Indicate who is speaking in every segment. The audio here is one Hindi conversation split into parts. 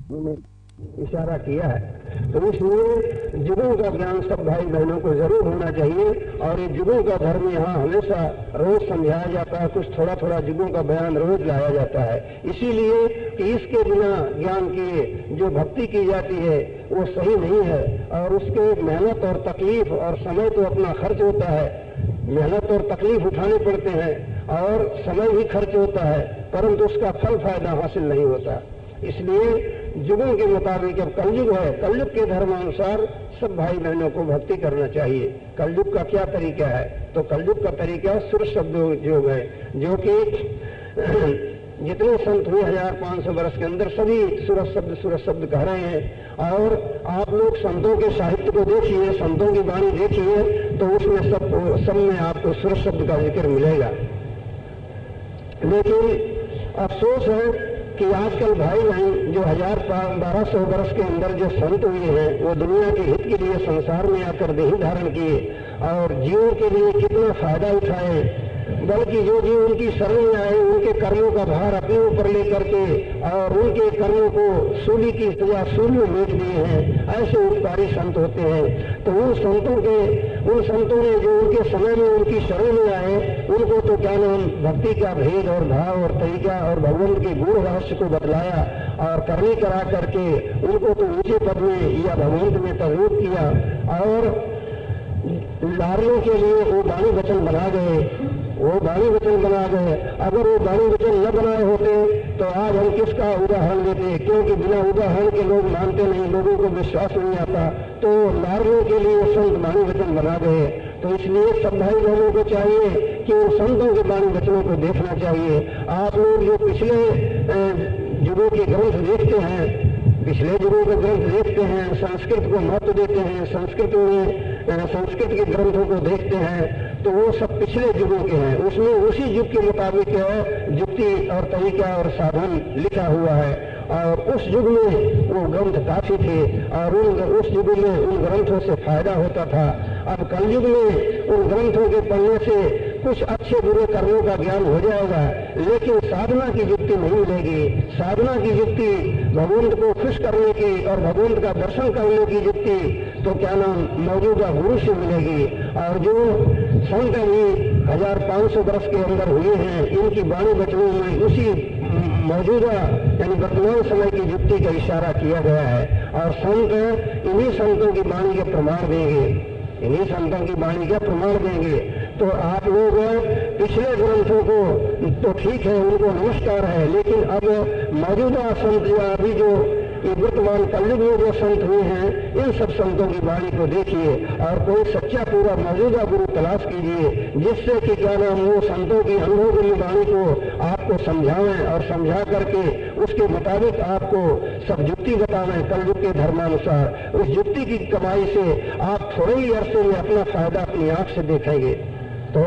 Speaker 1: इशारा किया है। तो इसलिए जुगों का ज्ञान सब भाई बहनों को जरूर होना चाहिए। और ये जुगों का धर्म यहाँ हमेशा रोज समझाया जाता है, कुछ थोड़ा थोड़ा जुगों का बयान रोज लाया जाता है, इसीलिए कि इसके बिना ज्ञान किए जो भक्ति की जाती है वो सही नहीं है। और उसके मेहनत और तकलीफ और समय तो अपना खर्च होता है, मेहनत और तकलीफ उठाने पड़ते हैं और समय भी खर्च होता है, परंतु उसका फल फायदा हासिल नहीं होता। इसलिए युगों के मुताबिक अब कलयुग है, कलयुग के धर्मानुसार सब भाई बहनों को भक्ति करना चाहिए। कलयुग का क्या तरीका है? तो कलयुग का तरीका सुर शब्द योग है, जो कि जितने संत हुए 1500 वर्ष के अंदर सभी सूरज शब्द कह रहे हैं। और आप लोग संतों के साहित्य को देखिए, संतों की वाणी देखिए, तो उसमें सब में आपको सूरज शब्द का जिक्र मिलेगा। लेकिन अफसोस है कि आजकल भाई बहन जो 1200 वर्ष के अंदर जो संत हुए हैं, वो दुनिया के हित के लिए संसार में आकर देही धारण किए और जीवों के लिए कितना फायदा उठाए, बल्कि जो जीव उनकी शरण में आए उनके कर्मों का भार अपने ऊपर लेकर के और उनके कर्मों को सूली की सजा सूली में मेट दिए हैं, ऐसे उपकारी संत होते हैं। तो उन संतों ने जो उनके समय में उनकी शरण में आए, उनको तो क्या नाम भक्ति का भेद और भाव और तरीका और भगवान के गुण रहस्य को बतलाया और करनी करा करके उनको तो ऊंचे पद में या भगवंत में तरबूत किया और लारियों के लिए वो वाणी वचन बना गए, वो वाणी वचन बना गए। अगर वो वाणी वचन न बनाए होते तो आज हम किसका उदाहरण देते, क्योंकि बिना उदाहरण के लोग मानते नहीं, लोगों को विश्वास नहीं आता। तो लारियों के लिए संत वाणी वचन बना गए। तो इसलिए सब भाई बहनों को चाहिए कि उन संतों के वाणी वचनों को देखना चाहिए। आप लोग जो पिछले युगों के ग्रंथ देखते हैं, पिछले युगों के ग्रंथ देखते हैं, संस्कृत को महत्व देते हैं, संस्कृत के ग्रंथों को देखते हैं, तो वो सब पिछले युगों के हैं। उसमें उसी युग के मुताबिक युक्ति और तरीका और साधन लिखा हुआ है। और उस युग में वो ग्रंथ काफी थे और उस युग में उन ग्रंथों से फायदा होता था। अब कलयुग में उन ग्रंथों के पढ़ने से कुछ अच्छे बुरे कर्मों का ज्ञान हो जाएगा, लेकिन साधना की युक्ति नहीं मिलेगी। साधना की युक्ति भगवंत को खुश करने की और भगवंत का दर्शन करने की युक्ति तो क्या नाम मौजूदा गुरु से मिलेगी। और जो संत अभी 1500 वर्ष के अंदर हुए हैं, इनकी वाणी वचनों में उसी मौजूदा यानी वर्तमान समय की युक्ति का इशारा किया गया है। और संत इन्हीं संतों की वाणी के प्रमाण देंगे, इन्हीं संतों की वाणी का प्रमाण देंगे। तो आप लोग पिछले ग्रंथों को तो ठीक है, उनको नमस्कार है, लेकिन अब मौजूदा संत या अभी जो ये वर्तमान कलयुग में जो संत हुए हैं, इन सब संतों की वाणी को देखिए और कोई सच्चा पूरा मौजूदा गुरु तलाश कीजिए, जिससे कि क्या नाम वो संतों की अनुभवी वाणी को आपको समझावें और समझा करके उसके मुताबिक आपको सब युक्ति बतावें कलयुग के धर्मानुसार। उस युक्ति की कमाई से आप थोड़े ही अरसे में अपना फायदा अपनी आंख से देखेंगे। तो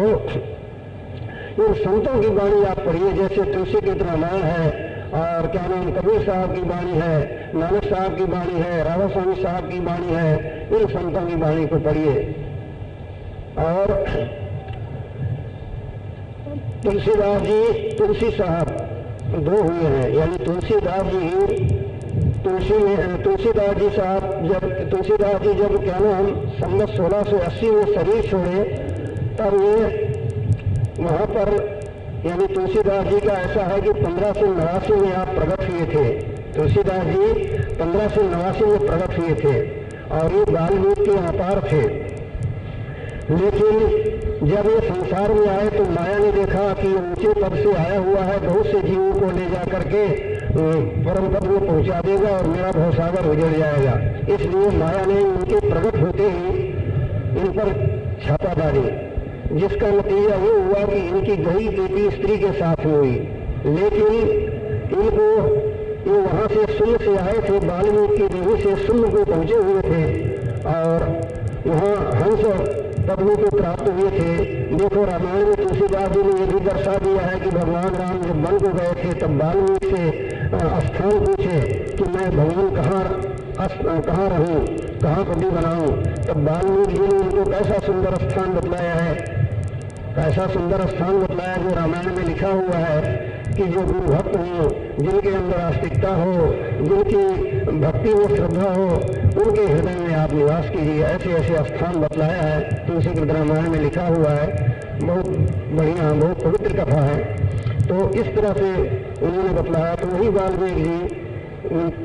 Speaker 1: इन संतों की वाणी आप पढ़िए, जैसे तुलसी के रामायण है और क्या नाम कबीर साहब की वाणी है, नानक साहब की वाणी है, राधा स्वामी साहब की वाणी है, इन संतों की वाणी को पढ़िए। और तुलसीदास जी, तुलसी साहब दो हुए हैं, यानी तुलसीदास जी तुलसीदास जी जब क्या नाम संवत 1680 में शरीर छोड़े, तब ये वहां पर यानी तुलसीदास जी का ऐसा है कि 1589 में आप प्रकट हुए थे। तुलसीदास जी 1589 में प्रकट हुए थे और ये वाल्मीकि के अवतार थे। लेकिन जब ये संसार में आए तो माया ने देखा कि ऊंचे पद से आया हुआ है, बहुत से जीवों को ले जा करके परम पद में पहुंचा देगा और मेरा भवसागर उजड़ जाएगा। इसलिए माया ने उनके प्रकट होते ही इन पर छापा डाली, जिसका नतीजा ये हुआ कि इनकी गई बेटी स्त्री के साथ हुई। लेकिन इनको ये वहां से शून्य से आए थे, वाल्मीकि की देवी से शून्य को पहुंचे हुए थे और वहां हंस पद्मी को प्राप्त हुए थे। देखो रामायण में तुलसीदास जी ने ये भी दर्शा दिया है कि भगवान राम जब वन को गए थे तब वाल्मीकि से स्थान पूछे कि मैं भगवान कहाँ रहूं, कहाँ पदी बनाऊं। तब वाल्मीकि जी ने उनको कैसा सुंदर स्थान बतलाया है, कैसा सुंदर स्थान बतलाया जो रामायण में लिखा हुआ है कि जो गुरु भक्त हों, जिनके अंदर आस्तिकता हो, जिनकी भक्ति में श्रद्धा हो, उनके हृदय में आप निवास कीजिए। ऐसे ऐसे स्थान बतलाया है, तुलसीकृत रामायण में लिखा हुआ है। बहुत बढ़िया, बहुत पवित्र कथा है। तो इस तरह से उन्होंने बतलाया। तो वही वाल्मीकि जी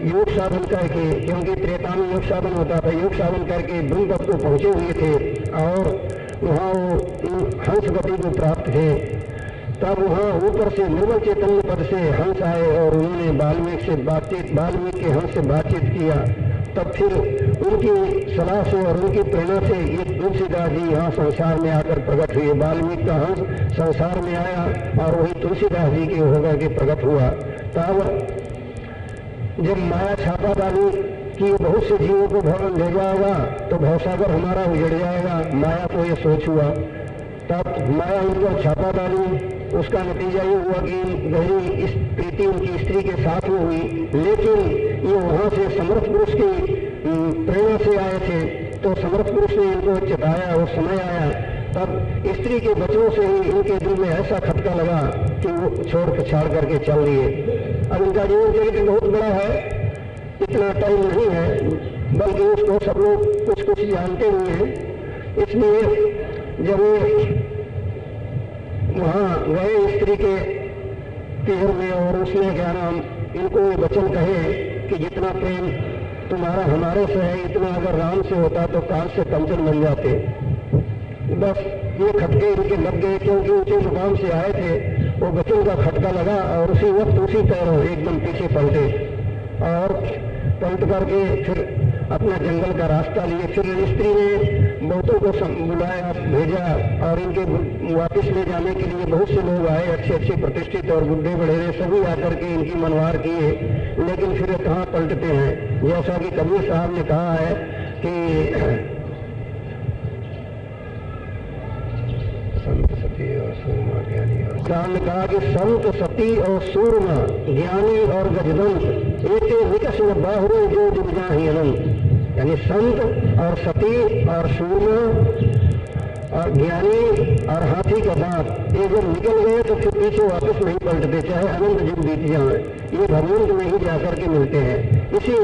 Speaker 1: योग साधन करके, क्योंकि त्रेता में योग साधन होता था, योग साधन करके ब्रह्म पद को पहुंचे हुए थे और वहाँ वो हंस गति को प्राप्त थे। तब वहाँ ऊपर से निर्मल चैतन्य पद से हंस आए और उन्होंने वाल्मीकि के हंस से बातचीत किया। तब फिर उनकी सलाह से और उनकी प्रेरणा से ये तुलसीदास जी यहाँ संसार में आकर प्रकट हुए। वाल्मीकि का हंस संसार में आया और वही तुलसीदास जी के होकर के प्रकट हुआ। तब जब माया छापा डाली कि बहुत से जीवों को भवन ले जाएगा तो भवसागर हमारा उजड़ जाएगा, माया को ये सोच हुआ। तब माया उनको छापा डाली, उसका नतीजा ये हुआ कि गहरी इस प्रीति उनकी स्त्री के साथ में हुई। लेकिन ये वहाँ से समर्थ पुरुष की प्रेरणा से आए थे, तो समर्थ पुरुष ने इनको चिताया। वो समय आया तब स्त्री के बचनों से ही इनके दिल में ऐसा खटका लगा कि वो छोड़ छाड़ करके चल दिए। अब इनका जीवन चरित्र बहुत बड़ा है, इतना टाइम नहीं है, बल्कि उसको सब लोग कुछ कुछ जानते हुए हैं। इसलिए जब वो वहाँ गए स्त्री के तीर में और उसने क्या नाम इनको ये वचन कहे कि जितना प्रेम तुम्हारा हमारे से है, इतना अगर राम से होता तो काल से कंचन बन जाते। बस ये खटके इनके लग गए, क्योंकि ऊंचे मुकाम से आए थे। वो वचन का खटका लगा और उसी वक्त उसी पैरों एकदम पीछे पलटे और पलट करके फिर अपना जंगल का रास्ता लिए। फिर स्त्री ने बहुतों को बुलाया, भेजा और इनके वापस ले जाने के लिए बहुत से लोग आए, अच्छे अच्छे प्रतिष्ठित और बुढ़े बड़ेरे सभी आकर के इनकी मनवार किए। लेकिन फिर कहाँ पलटते हैं। जैसा कि कबीर साहब ने कहा है कि संत सती और सूरमा ज्ञानी, और ने कहा कि संत सती और सूरमा ज्ञानी और गजदंत एके विकस न बाहुरे जो दुर्जा ही अनंत। यानी संत और सती और सूरमा और ज्ञानी और हाथी का दांत, ये जब निकल गए तो फिर पीछे वापस नहीं पलटते, चाहे अनंत युग बीत जाए, ये भगवंत में ही जाकर के मिलते हैं। इसी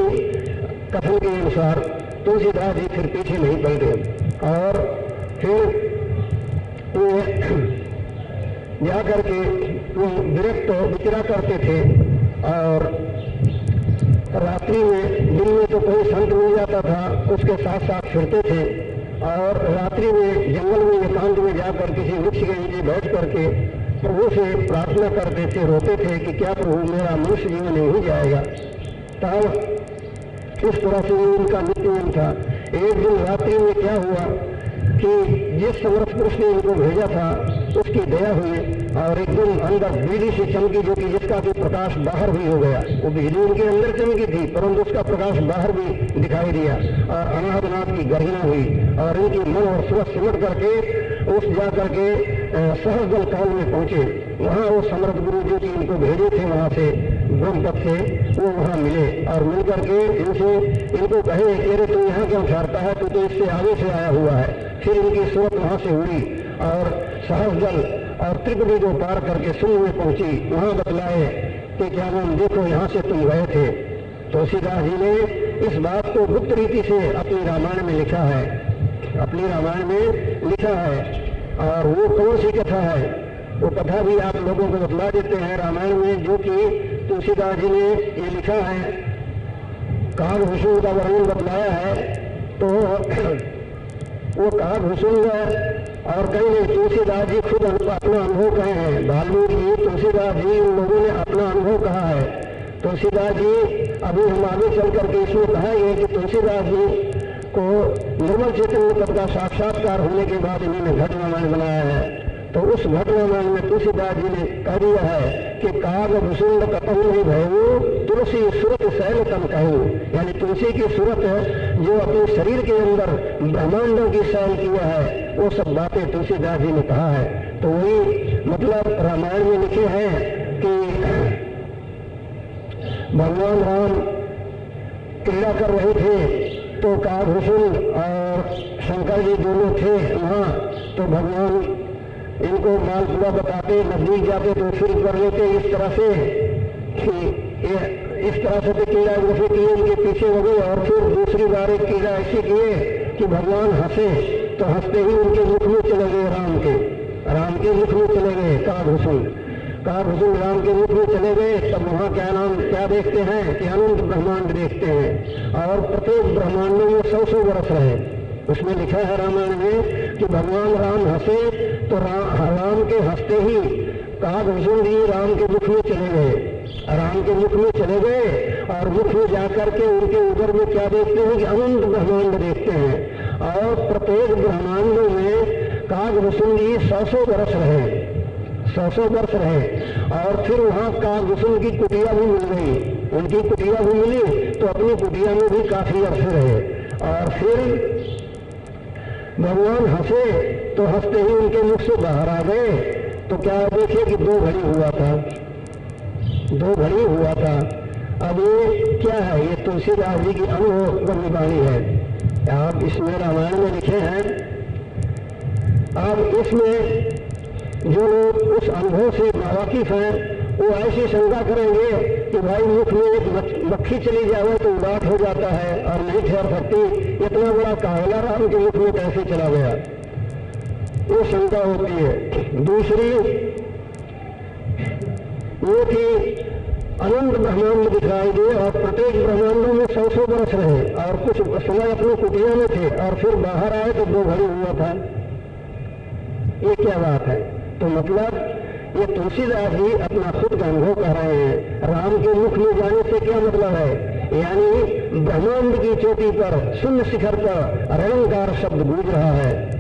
Speaker 1: कथन के अनुसार तुलसीदास जी फिर पीछे नहीं पलटे और फिर वो जा करके वो विरक्त विचरा करते थे और रात्रि में, दिन में तो कोई संत मिल जाता था उसके साथ साथ फिरते थे और रात्रि में जंगल में एकांत में जाकर किसी वृक्ष के नीचे बैठ करके प्रभु से प्रार्थना करते थे, रोते थे कि क्या प्रभु मेरा मनुष्य जीवन नहीं जाएगा। तब इस तरह से उनका नित्य था। एक दिन रात्रि में क्या हुआ कि जिस समर्थ पुरुष ने इनको भेजा था उसकी दया हुई और एकदम अंदर बिजली से चमकी, जो कि जिसका भी प्रकाश बाहर भी हो गया। वो बिजली उनके अंदर चमकी थी परंतु उसका प्रकाश बाहर भी दिखाई दिया और अनाहतनाथ की गर्जना हुई और इनकी मन और सूरत सिमट करके उस जा करके सहस्रदल काल में पहुंचे। वहाँ वो समर्थ गुरु जो कि इनको भेजे थे वहाँ से ब्रह्मपद से, वो वहाँ मिले और मिल करके इनको कहे कि अरे तू यहाँ क्यों ठहरता है, तू तो इससे आगे से आया हुआ है। फिर इनकी सूरत वहाँ से उड़ी और सहस्रदल और त्रिपुटी को पार करके शून्य में पहुंची। वहाँ बतलाए कि क्या नाम देखो यहाँ से तुम गए थे। तुलसीदास जी ने इस बात को गुप्त रीति से अपनी रामायण में लिखा है, अपनी रामायण में लिखा है। और वो कौन सी कथा है, वो कथा भी आप लोगों को बतला देते हैं रामायण में, जो कि तुलसीदास जी ने ये लिखा है। कागभूषण का वर्णन बतलाया है तो वो कागभूषण और कहीं नहीं, तुलसीदास जी खुद अपना अनुभव कहे हैं। वाल्मीकि जी, तुलसीदास जी, इन लोगों ने अपना अनुभव कहा है। तुलसीदास जी अभी हम आगे चल करके इसमें कहेंगे कि तुलसीदास जी को निर्मल चैतन्य पद का साक्षात्कार होने के बाद इन्होंने घट रामायण बनाया है। तो उस घट रामायण में तुलसीदास जी ने कह दिया है कि कागभूषण कपन नहीं भयऊ तुलसी सूरत शैल तन कहूँ। यानी तुलसी की सूरत जो अपने शरीर के अंदर ब्रह्मांडों की शैल किया है, वो सब बातें तुलसीदास जी ने कहा है। तो वही मतलब रामायण में लिखे हैं कि भगवान राम क्रीड़ा कर रहे थे तो कागभूषण और शंकर जी दोनों थे वहाँ। तो भगवान इनको मालपुआ बताते, नजदीक जाते तो फिर कर लेते इस तरह से कि इस तरह से कीड़ा जैसे किए इनके पीछे हो गए। और फिर दूसरी बार एक कीड़ा ऐसे किए कि भगवान हंसे, तो हंसते ही उनके मुख में चले गए, राम के मुख में चले गए काकभूषण राम के मुख में चले गए। तब वहाँ क्या देखते हैं कि अनंत ब्रह्मांड देखते हैं, और प्रत्येक ब्रह्मांडों में 100 वर्ष रहे। उसमें लिखा है रामायण में कि भगवान राम हंसे तो राम के हंसते ही काकभूषण जी राम के मुख में चले गए, और मुख में जाकर के उनके उदर में क्या देखते हैं कि अनंत ब्रह्मांड देखते हैं। और प्रत्येक ब्रह्मांडों में काकभूषण जी 100 वर्ष रहे। और फिर वहाँ काकभूषण की कुटिया भी मिल गई, उनकी कुटिया भी मिली, तो अपनी कुटिया में भी काफी अर्थ रहे। और फिर भगवान हंसे तो हंसते ही उनके मुख से बाहर आ गए। तो क्या देखिए कि 2 घड़ी हुआ था। अब ये क्या है? ये तुलसीदास जी की अनुभव वाणी है। आप इसमें रामायण में लिखे हैं। अब इसमें जो लोग उस अनुभव से वाकिफ हैं वो ऐसी शंका करेंगे कि भाई मुख में एक मक्खी चली जाए तो उदाट हो जाता है और नहीं ठहर सकती, इतना बड़ा कावला राम के मुख में कैसे चला गया, वो शंका होती है। दूसरी ये कि अनंत ब्रह्मांड दिखाई दे और प्रत्येक ब्रह्मांडों में 100 वर्ष रहे और कुछ समय अपनी कुटिया में थे और फिर बाहर आए तो 2 घड़ी हुआ था। ये क्या बात है? तो मतलब ये तुलसीदास जी अपना खुद का अनुभव कर रहे हैं। राम के मुख में जाने से क्या मतलब है? यानी ब्रह्मांड की चोटी पर, शून्य शिखर पर रंकार शब्द गूंज रहा है,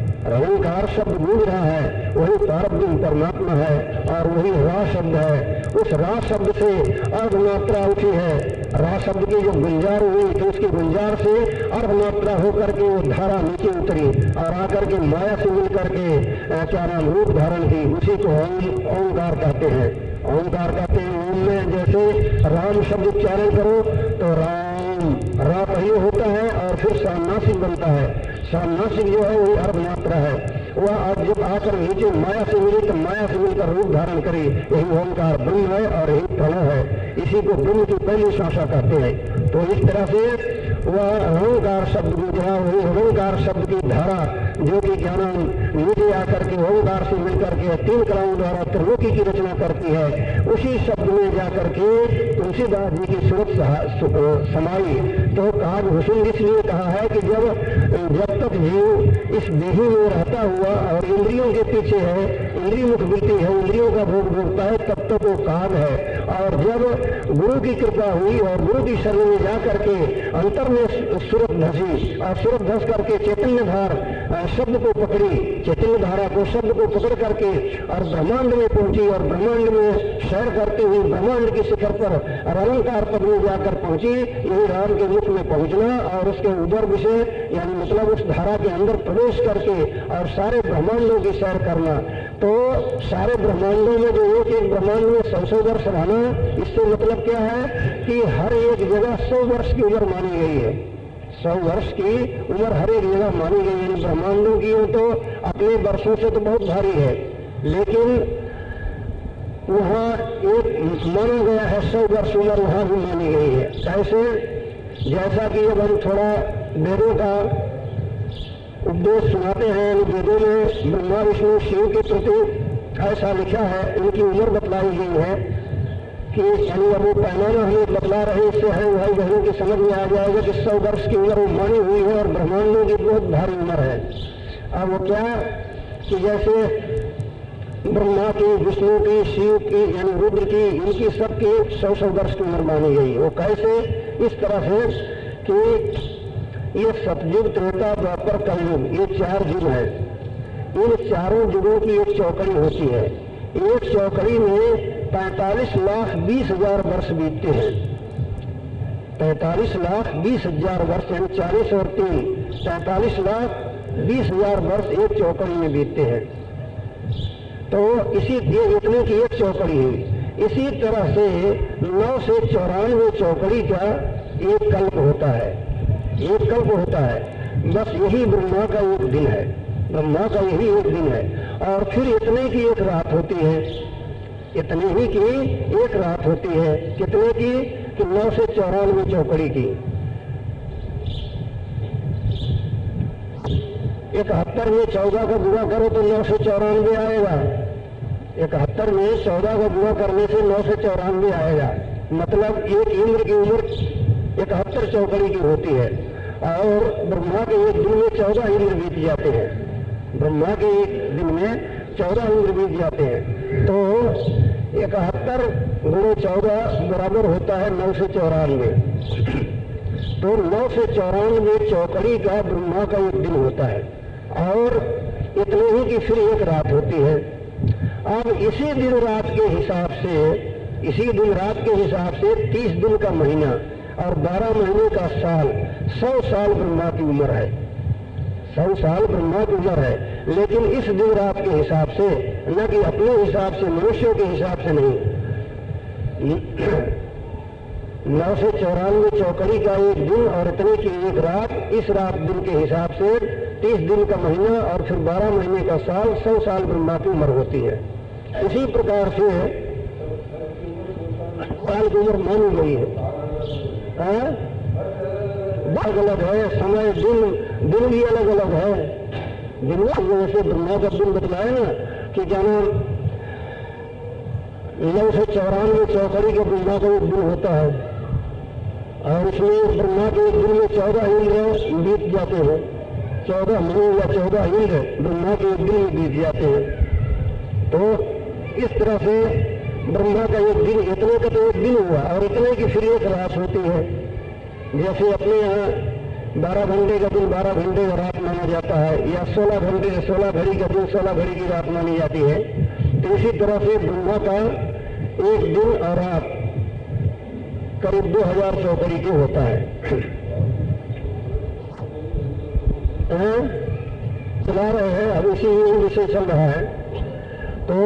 Speaker 1: वही पारब्रह्म परमात्मा है और वही रा शब्द है। उस रा शब्द से अर्ध मात्रा उठी है, रा शब्द की जो गुंजार हुई तो उसकी गुंजार से अर्ध मात्रा होकर के वो धारा नीचे उतरी और आकर के माया से मिल करके क्या नाम रूप धारण की। उसी को ओंकार कहते हैं। ओम में जैसे राम शब्द उच्चारण करो तो राम, रा पहले होता है और फिर सामनासिक बनता है। सामनासिक जो है वही अर्ध मात्रा है। वह आज जब आकर नीचे माया से मिली तो माया से मिलकर रूप धारण करी। यही ओंकार ब्रह्म है और यही प्रणव है। इसी को ब्रह्म की पहली शाखा कहते हैं। तो इस तरह से वह अहंकार शब्द गुजरा, वही अहंकार शब्द की धारा जो कि क्या नाम नीचे आकर के ओंकार से मिलकर के 3 कलाओं द्वारा त्रिलोकी की रचना करती है। उसी शब्द में जाकर के तुलसीदास जी की सूरत समाई। तो काकभूषण इसलिए कहा है कि जब तक जीव इस देही में रहता हुआ और इंद्रियों के पीछे है, इंद्रिय मुख वृत्ति है, इंद्रियों का भोग भोगता है, तब तक वो काग है। और जब गुरु की कृपा हुई और गुरु की शरण में जाकर के अंतर में सूरत धसी और सूरत धस करके चैतन्य धार शब्द को पकड़ी, चैतन्य धारा को शब्द को पकड़ करके और ब्रह्मांड में पहुंची और ब्रह्मांड में सैर करते हुए ब्रह्मांड के शिखर पर अलंकार पद में जाकर पहुंची। यही राम के मुख में पहुंचना और उसके उदर विषय यानी मतलब उस धारा के अंदर प्रवेश करके और सारे ब्रह्मांडों की सैर करना। तो सारे ब्रह्मांडों में जो एक ब्रह्मांड में 100 वर्ष रहना, इससे मतलब क्या है कि हर एक जगह 100 वर्ष की उम्र मानी गई है। 100 वर्ष की उम्र हर एक जगह मानी गई है। ब्रह्मांडों की तो अपने वर्षों से तो बहुत भारी है, लेकिन वहाँ एक माना गया है 100 वर्ष उम्र वहाँ भी मानी गई है। कैसे? जैसा कि अब हम थोड़ा वेदों का उपदेश सुनाते हैं, वेदों में ब्रह्मा विष्णु शिव के प्रति ऐसा लिखा है, इनकी उम्र बतलाई गई है कि यानी अब वो पैमाना हमें बतला रहे, इससे है भाई बहनों की समझ में आ जाएगा कि 100 वर्ष की उम्र मानी हुई है और ब्रह्मांडों की बहुत भारी उम्र है। अब वो क्या कि जैसे ब्रह्मा की, विष्णु की, शिव की यानी रुद्र की, इनकी सबकी 100 वर्ष की उम्र मानी गई। वो कैसे? इस तरह से कि ये सतयुग, त्रेता, द्वापर, कलयुग, ये 4 युग है। इन चारों युगों की एक चौकड़ी होती है। एक चौकड़ी में 45,20,000 वर्ष बीतते हैं। 45,20,000 वर्ष यानी 40 और 3 45,20,000 वर्ष एक चौकड़ी में बीतते हैं। तो इतने की एक चौकड़ी हुई। इसी तरह से 9 से 94 चौकड़ी का एक कल्प होता है। बस यही ब्रह्मा का एक दिन है। ब्रह्मा का यही एक दिन है। और फिर इतने की एक रात होती है, इतने ही की एक रात होती है। कितने की? कि 9 से 94 चौकड़ी की। 71 में 14 का गुणा करो तो 9 से 94 आएगा। 71 में 14 का गुणा करने से 9 से 94 आएगा। मतलब एक इंद्र की उम्र 71 चौकड़ी की होती है। और ब्रह्मा के एक दिन में 14 इंद्र बीत जाते हैं। ब्रह्मा के एक दिन में 14 इंद्र बीत जाते हैं। तो 71 गुणे 14 बराबर होता है 9 से 94। तो 9 से 94 चौकड़ी का ब्रह्मा का एक दिन होता है। और इतने ही की फिर एक रात होती है। अब इसी दिन रात के हिसाब से 30 दिन का महीना और 12 महीने का साल, 100 साल ब्रह्मा की उम्र है। 100 साल ब्रह्मा की उम्र है। लेकिन इस दिन रात के हिसाब से, न कि अपने हिसाब से, मनुष्यों के हिसाब से नहीं। 9 से 94 चौकड़ी का एक दिन और इतने की एक रात, इस रात दिन के हिसाब से 30 दिन का महीना और फिर 12 महीने का साल, 100 साल ब्रह्मा की उम्र होती है। इसी प्रकार से साल की उम्र मानी गई है। अलग अलग है समय, दिन भी अलग अलग है। दिन जैसे ब्रह्मा का दिन बतलाया ना कि क्या नाम 9 से 94 चौकड़ी के ब्रह्मा का एक दिन होता है। और इसमें ब्रह्मा के एक दिन में 14 इंद्र बीत जाते हैं। 14 महीने या 14 इंद्र ब्रह्मा के एक दिन में बीत जाते हैं। तो इस तरह से ब्रह्मा का एक दिन, इतने का तो एक दिन हुआ और इतने की फिर एक रात होती है। जैसे अपने यहाँ 12 घंटे का दिन 12 घंटे का रात माना जाता है, या 16 घंटे 16 घड़ी का दिन 16 घड़ी की रात मानी जाती है। तो इसी तरह से ब्रह्मा का एक दिन और रात करीब 2000 चौकड़ी की होता है। चला रहे हैं, अब इसी विषय चल रहा है। तो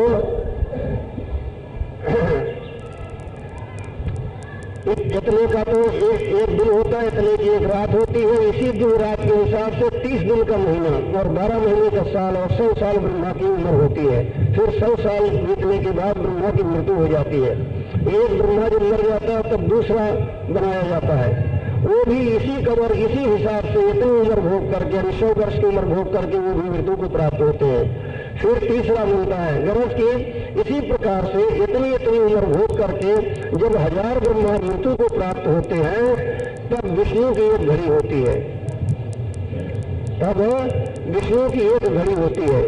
Speaker 1: इतने का तो एक दिन होता है, इतने की एक रात होती है। इसी दिन रात के हिसाब से 30 दिन का महीना और 12 महीने का साल और 100 साल ब्रह्मा की उम्र होती है। फिर 100 साल बीतने के बाद ब्रह्मा की मृत्यु हो जाती है। एक ब्रह्मा जब मर जाता है तब दूसरा बनाया जाता है। वो भी इसी कबर, इसी हिसाब से इतनी उम्र भोग करके, 100 वर्ष की उम्र भोग करके वो भी मृत्यु को प्राप्त होते हैं। फिर तीसरा मिलता है गरज की। इसी प्रकार से इतनी उम्र भोग करके जब 1000 ब्रह्मा मृत्यु को प्राप्त होते हैं तब विष्णु की एक घड़ी होती है। तब विष्णु की एक घड़ी होती है।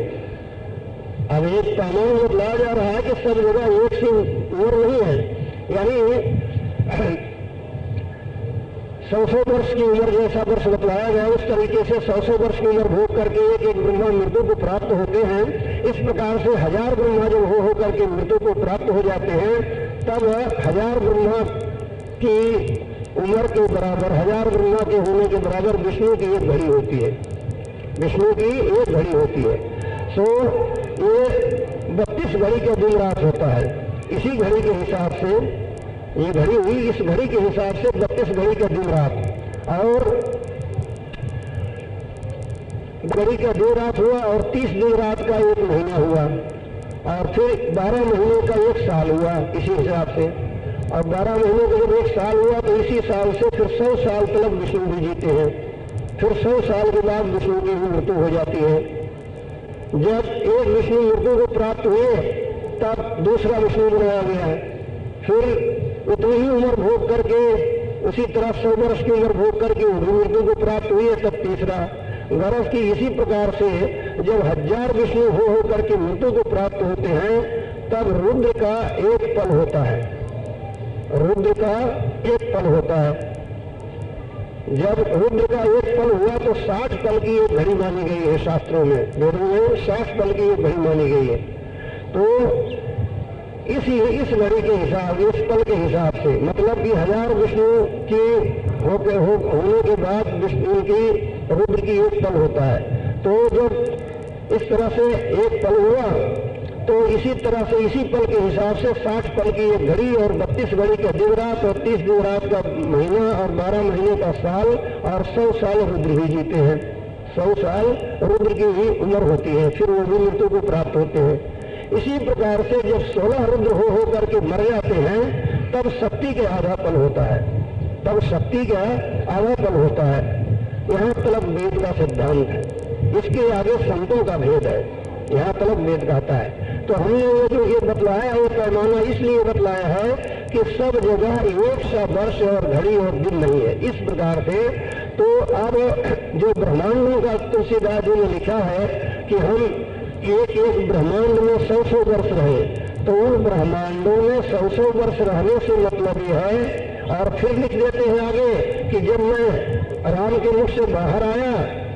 Speaker 1: अब एक पैमाना बतलाया जा रहा है कि सब जगह एक सी उम्र नहीं है। यानी 100 वर्ष की उम्र जैसा वर्ष बतलाया गया उस तरीके से 100 वर्ष की उम्र भोग करके एक ब्रह्मा मृत्यु को प्राप्त होते हैं। इस प्रकार से 1000 ब्रह्मा जब हो करके मृत्यु को प्राप्त हो जाते हैं तब 1000 ब्रह्मा की उम्र के बराबर, 1000 ब्रह्मा के होने के बराबर विष्णु की एक घड़ी होती है। विष्णु की एक घड़ी होती है। सो ये 32 घड़ी का दिन रात होता है। इसी घड़ी के हिसाब से ये घड़ी हुई, इस घड़ी के हिसाब से 32 घड़ी का दिन रात और घड़ी का दिन रात हुआ और 30 दिन रात का एक महीना हुआ और फिर 12 महीनों का एक साल हुआ इसी हिसाब से। और 12 महीनों का जब एक साल हुआ तो इसी साल से फिर 100 साल तक विष्णु भी जीते हैं। फिर 100 साल के बाद विष्णु की भी मृत्यु हो जाती है। जब एक विष्णु मृत्यु को प्राप्त हुए तब दूसरा विष्णु बनाया गया। फिर उतनी ही उम्र भोग करके उसी तरह 100 वर्ष की उम्र भोग करके मृत्यु को प्राप्त हुई है तब तीसरा। गरज की इसी प्रकार से जब 1000 विष्णु हो करके मृत्यु को प्राप्त होते हैं तब रुद्र का एक पल होता है। रुद्र का एक पल होता है। जब रुद्र का एक पल हुआ तो 60 पल की एक घड़ी मानी गई है शास्त्रों में, वेदों में 60 पल की एक घड़ी मानी गई है। तो इस घड़ी के हिसाब, इस पल के हिसाब से मतलब कि 1000 विष्णु के होने के बाद विष्णु की रुद्र की एक पल होता है। तो जब इस तरह से एक पल हुआ तो इसी तरह से इसी पल के हिसाब से 60 पल की एक घड़ी और 32 घड़ी का दिन रात और 30 दिन रात का महीना और 12 महीने का साल और 100 साल रुद्र ही जीते हैं। 100 साल रुद्र की ही उम्र होती है, फिर वो भी मृत्यु को प्राप्त होते हैं। इसी प्रकार से जब 16 रुद्र हो करके मर जाते हैं तब शक्ति के आधापन होता है, तब शक्ति का आधापन होता है। यहाँ तलब वेद का सिद्धांत है, इसके आगे संतों का भेद है। यहाँ तलब वेद कहता है। तो हमने वो जो ये बतलाया है, पैमाना इसलिए बतलाया है कि सब जगह एक सा वर्ष और घड़ी और दिन नहीं है, इस प्रकार से। तो अब जो ब्रह्मांडों का तुलसीदास जी ने लिखा है कि हम एक ब्रह्मांड में 100 वर्ष रहे, तो उन ब्रह्मांडों में 100 वर्ष रहने से मतलब ये है। और फिर लिख देते हैं आगे कि जब मैं राम के मुख से बाहर आया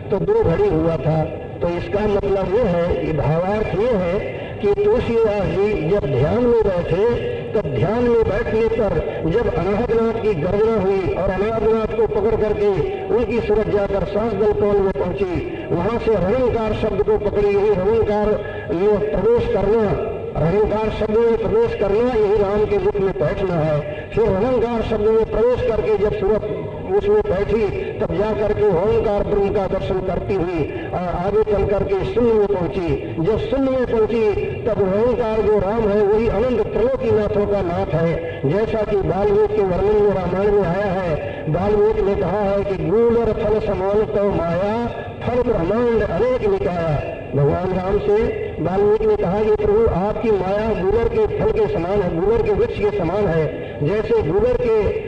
Speaker 1: तो 2 घड़ी हुआ था। तो इसका मतलब ये है, ये भावार्थ ये है कि तुलसीदास जी जब ध्यान में बैठे तब ध्यान में बैठने पर जब अनाहतनाथ की गर्जना हुई और अनाहतनाथ को पकड़ करके उनकी सूरत जाकर सांस दल कौल में पहुंची, वहां से रंकार शब्द को पकड़ी, यही रंकार में प्रवेश करना, रंकार शब्द में प्रवेश करना यही राम के मुख में बैठना है। फिर रंकार शब्द में प्रवेश करके जब सूरत उसमें बैठी तब जा करके ओंकार ब्रह्म का दर्शन करती हुई और आगे चल करके शून्य में पहुंची। जब शून्य में पहुंची तब ओंकार जो राम है वही अनंत त्रिलोकीनाथों का नाथ है, जैसा कि वाल्मीकि के वर्णन में रामायण में आया है। वाल्मीकि ने कहा है कि गूढ़ और फल समान तो माया, फल ब्रह्मांड अनेक निकाया। भगवान राम से वाल्मीकि ने कहा कि प्रभु आपकी माया गूलर के फल के समान है, गूलर के वृक्ष के समान है। जैसे गूलर के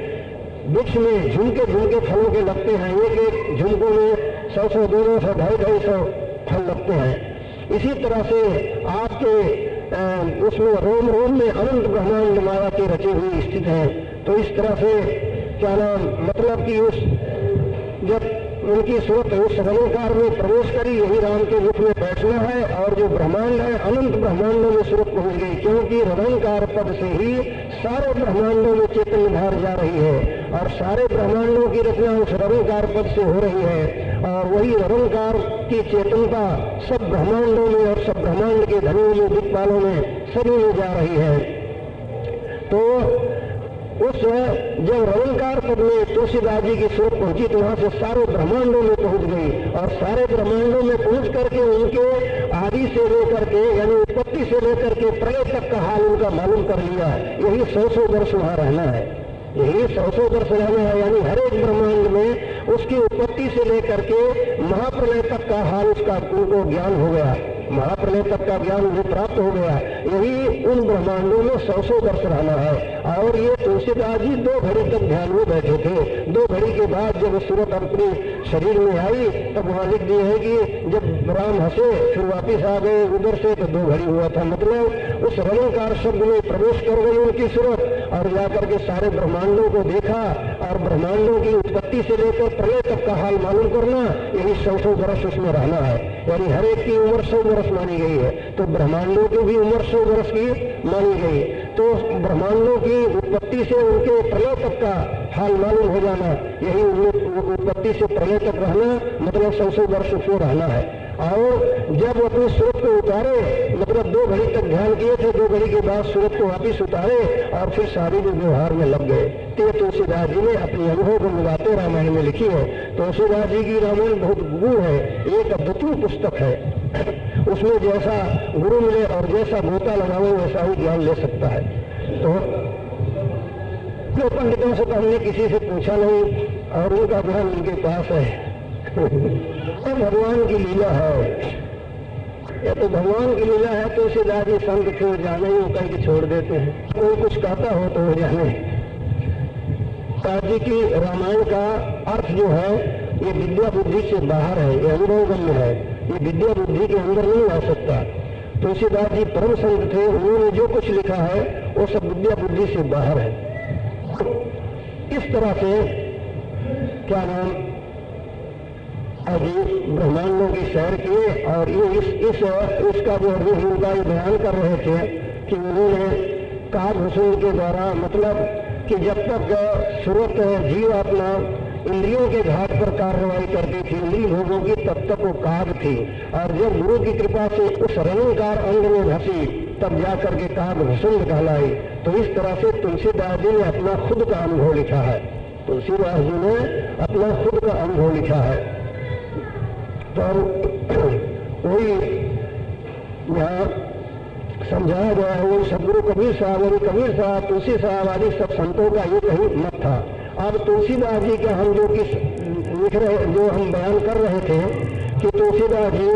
Speaker 1: वृक्ष में झुमके झुमके फलों के लगते हैं, एक एक झुमकों में 100 200 250 फल लगते हैं, इसी तरह से आपके उसमें रोम रोम में अनंत ब्रह्मांड माया के रचे हुए स्थित हैं। तो इस तरह से क्या नाम मतलब कि उस जब उनकी सूरत उस रंकार में प्रवेश करी, यही राम के मुख में बैठना है। और जो ब्रह्मांड है अनंत ब्रह्मांडों में सूरत पहुंच गई, क्योंकि रंकार पद से ही सारे ब्रह्मांडों में चेतन धार जा रही है और सारे ब्रह्मांडों की रचना उस रंकार पद से हो रही है। और वही रंकार की चेतनता सब ब्रह्मांडों में और सब ब्रह्मांड के धनियों में, दिक्पालों में, सभी में जा रही है। तो उस जब रंकार पद में तुलसीदास जी की सूरत पहुंची तो वहां से सारे ब्रह्मांडों में पहुंच गई और सारे ब्रह्मांडों में पहुंच करके उनके आदि से लेकर के यानी उत्पत्ति से लेकर के प्रलय तक का हाल उनका मालूम कर लिया। यही 100 वर्ष वहां रहना है, यही 100 वर्ष रहना है। यानी हर एक ब्रह्मांड में उसकी उत्पत्ति से लेकर के महाप्रलय तक का हाल उसका उनको ज्ञान हो गया, महाप्रलय तक का ज्ञान उन्हें प्राप्त हो गया। यही उन ब्रह्मांडों में 100 वर्ष रहना है। और ये तुलसीदास जी 2 घड़ी तक ध्यान में बैठे थे। 2 घड़ी के बाद जब सूरत अपने शरीर में आई तब वहां लिख दिए है कि जब राम हंसे फिर वापिस आ गए उधर से तो 2 घड़ी हुआ था। मतलब उस रंकार शब्द में प्रवेश कर गई उनकी सूरत और जाकर के सारे ब्रह्मांडों को देखा और ब्रह्मांडों की उत्पत्ति से लेकर प्रलय तक का हाल मालूम करना, यही 100 वर्ष उसमें रहना है। यानी हर एक की उम्र 100 वर्ष मानी गई है, तो ब्रह्मांडों की भी उम्र 100 वर्ष की मानी गई। तो ब्रह्मांडों की उत्पत्ति से उनके प्रलय तक का हाल मालूम हो जाना, यही उत्पत्ति से प्रलय तक रहना मतलब 100 वर्ष उसमें रहना है। और जब अपनी सूरत को उतारे मतलब 2 घड़ी तक ध्यान किए थे, 2 घड़ी के बाद सूरत को वापिस उतारे और फिर शारीरिक व्यवहार में लग गए। तो तुलसीदास जी ने अपनी अनुभव को मिलाते रामायण में लिखी है। तुलसीदास जी की रामायण बहुत गूढ़ है, एक अद्वितीय पुस्तक है। उसमें जैसा गुरु मिले और जैसा गोता लगावे वैसा ही ज्ञान ले सकता है। तो पंडितों से तो हमने किसी से पूछा नहीं और उनका ज्ञान उनके पास है। तो भगवान की लीला है, या तो भगवान की लीला है। तो इसे दादी संत थे जाने ही कह के छोड़ देते हैं, कोई कुछ कहता हो तो वो जाने। दादी की रामायण का अर्थ जो है ये विद्या बुद्धि से बाहर है, ये अनुभवगम्य है, ये विद्या बुद्धि के अंदर नहीं आ सकता। तुलसीदास जी परम संत थे, उन्होंने जो कुछ लिखा है वो सब विद्या बुद्धि से बाहर है। इस तरह से क्या नाम अभी ब्रह्मांडों की सैर किए और ये इसका जो अभी उनका बयान कर रहे थे कि उन्होंने काग-भूषण के द्वारा मतलब कि जब तक सूरत जीव अपना इंद्रियों के घाट पर कार्रवाई करती थी, इंद्रिय भोगों की, तब तक वो काग थी। और जब गुरु की कृपा से उस रंकार अंग में धसी तब जाकर के काग-भूषण कहलाई। तो इस तरह से तुलसीदास जी ने अपना खुद का अनुभव लिखा है, तुलसीदास जी ने अपना खुद का अनुभव लिखा है। पर वही यहाँ समझाया गया है। वो सदगुरु कबीर साहब और कबीर साहब, तुलसी साहब आदि सब संतों का ये कहीं मत था। अब तुलसीदास जी का हम जो किस लिख रहे, जो हम बयान कर रहे थे कि तुलसीदास जी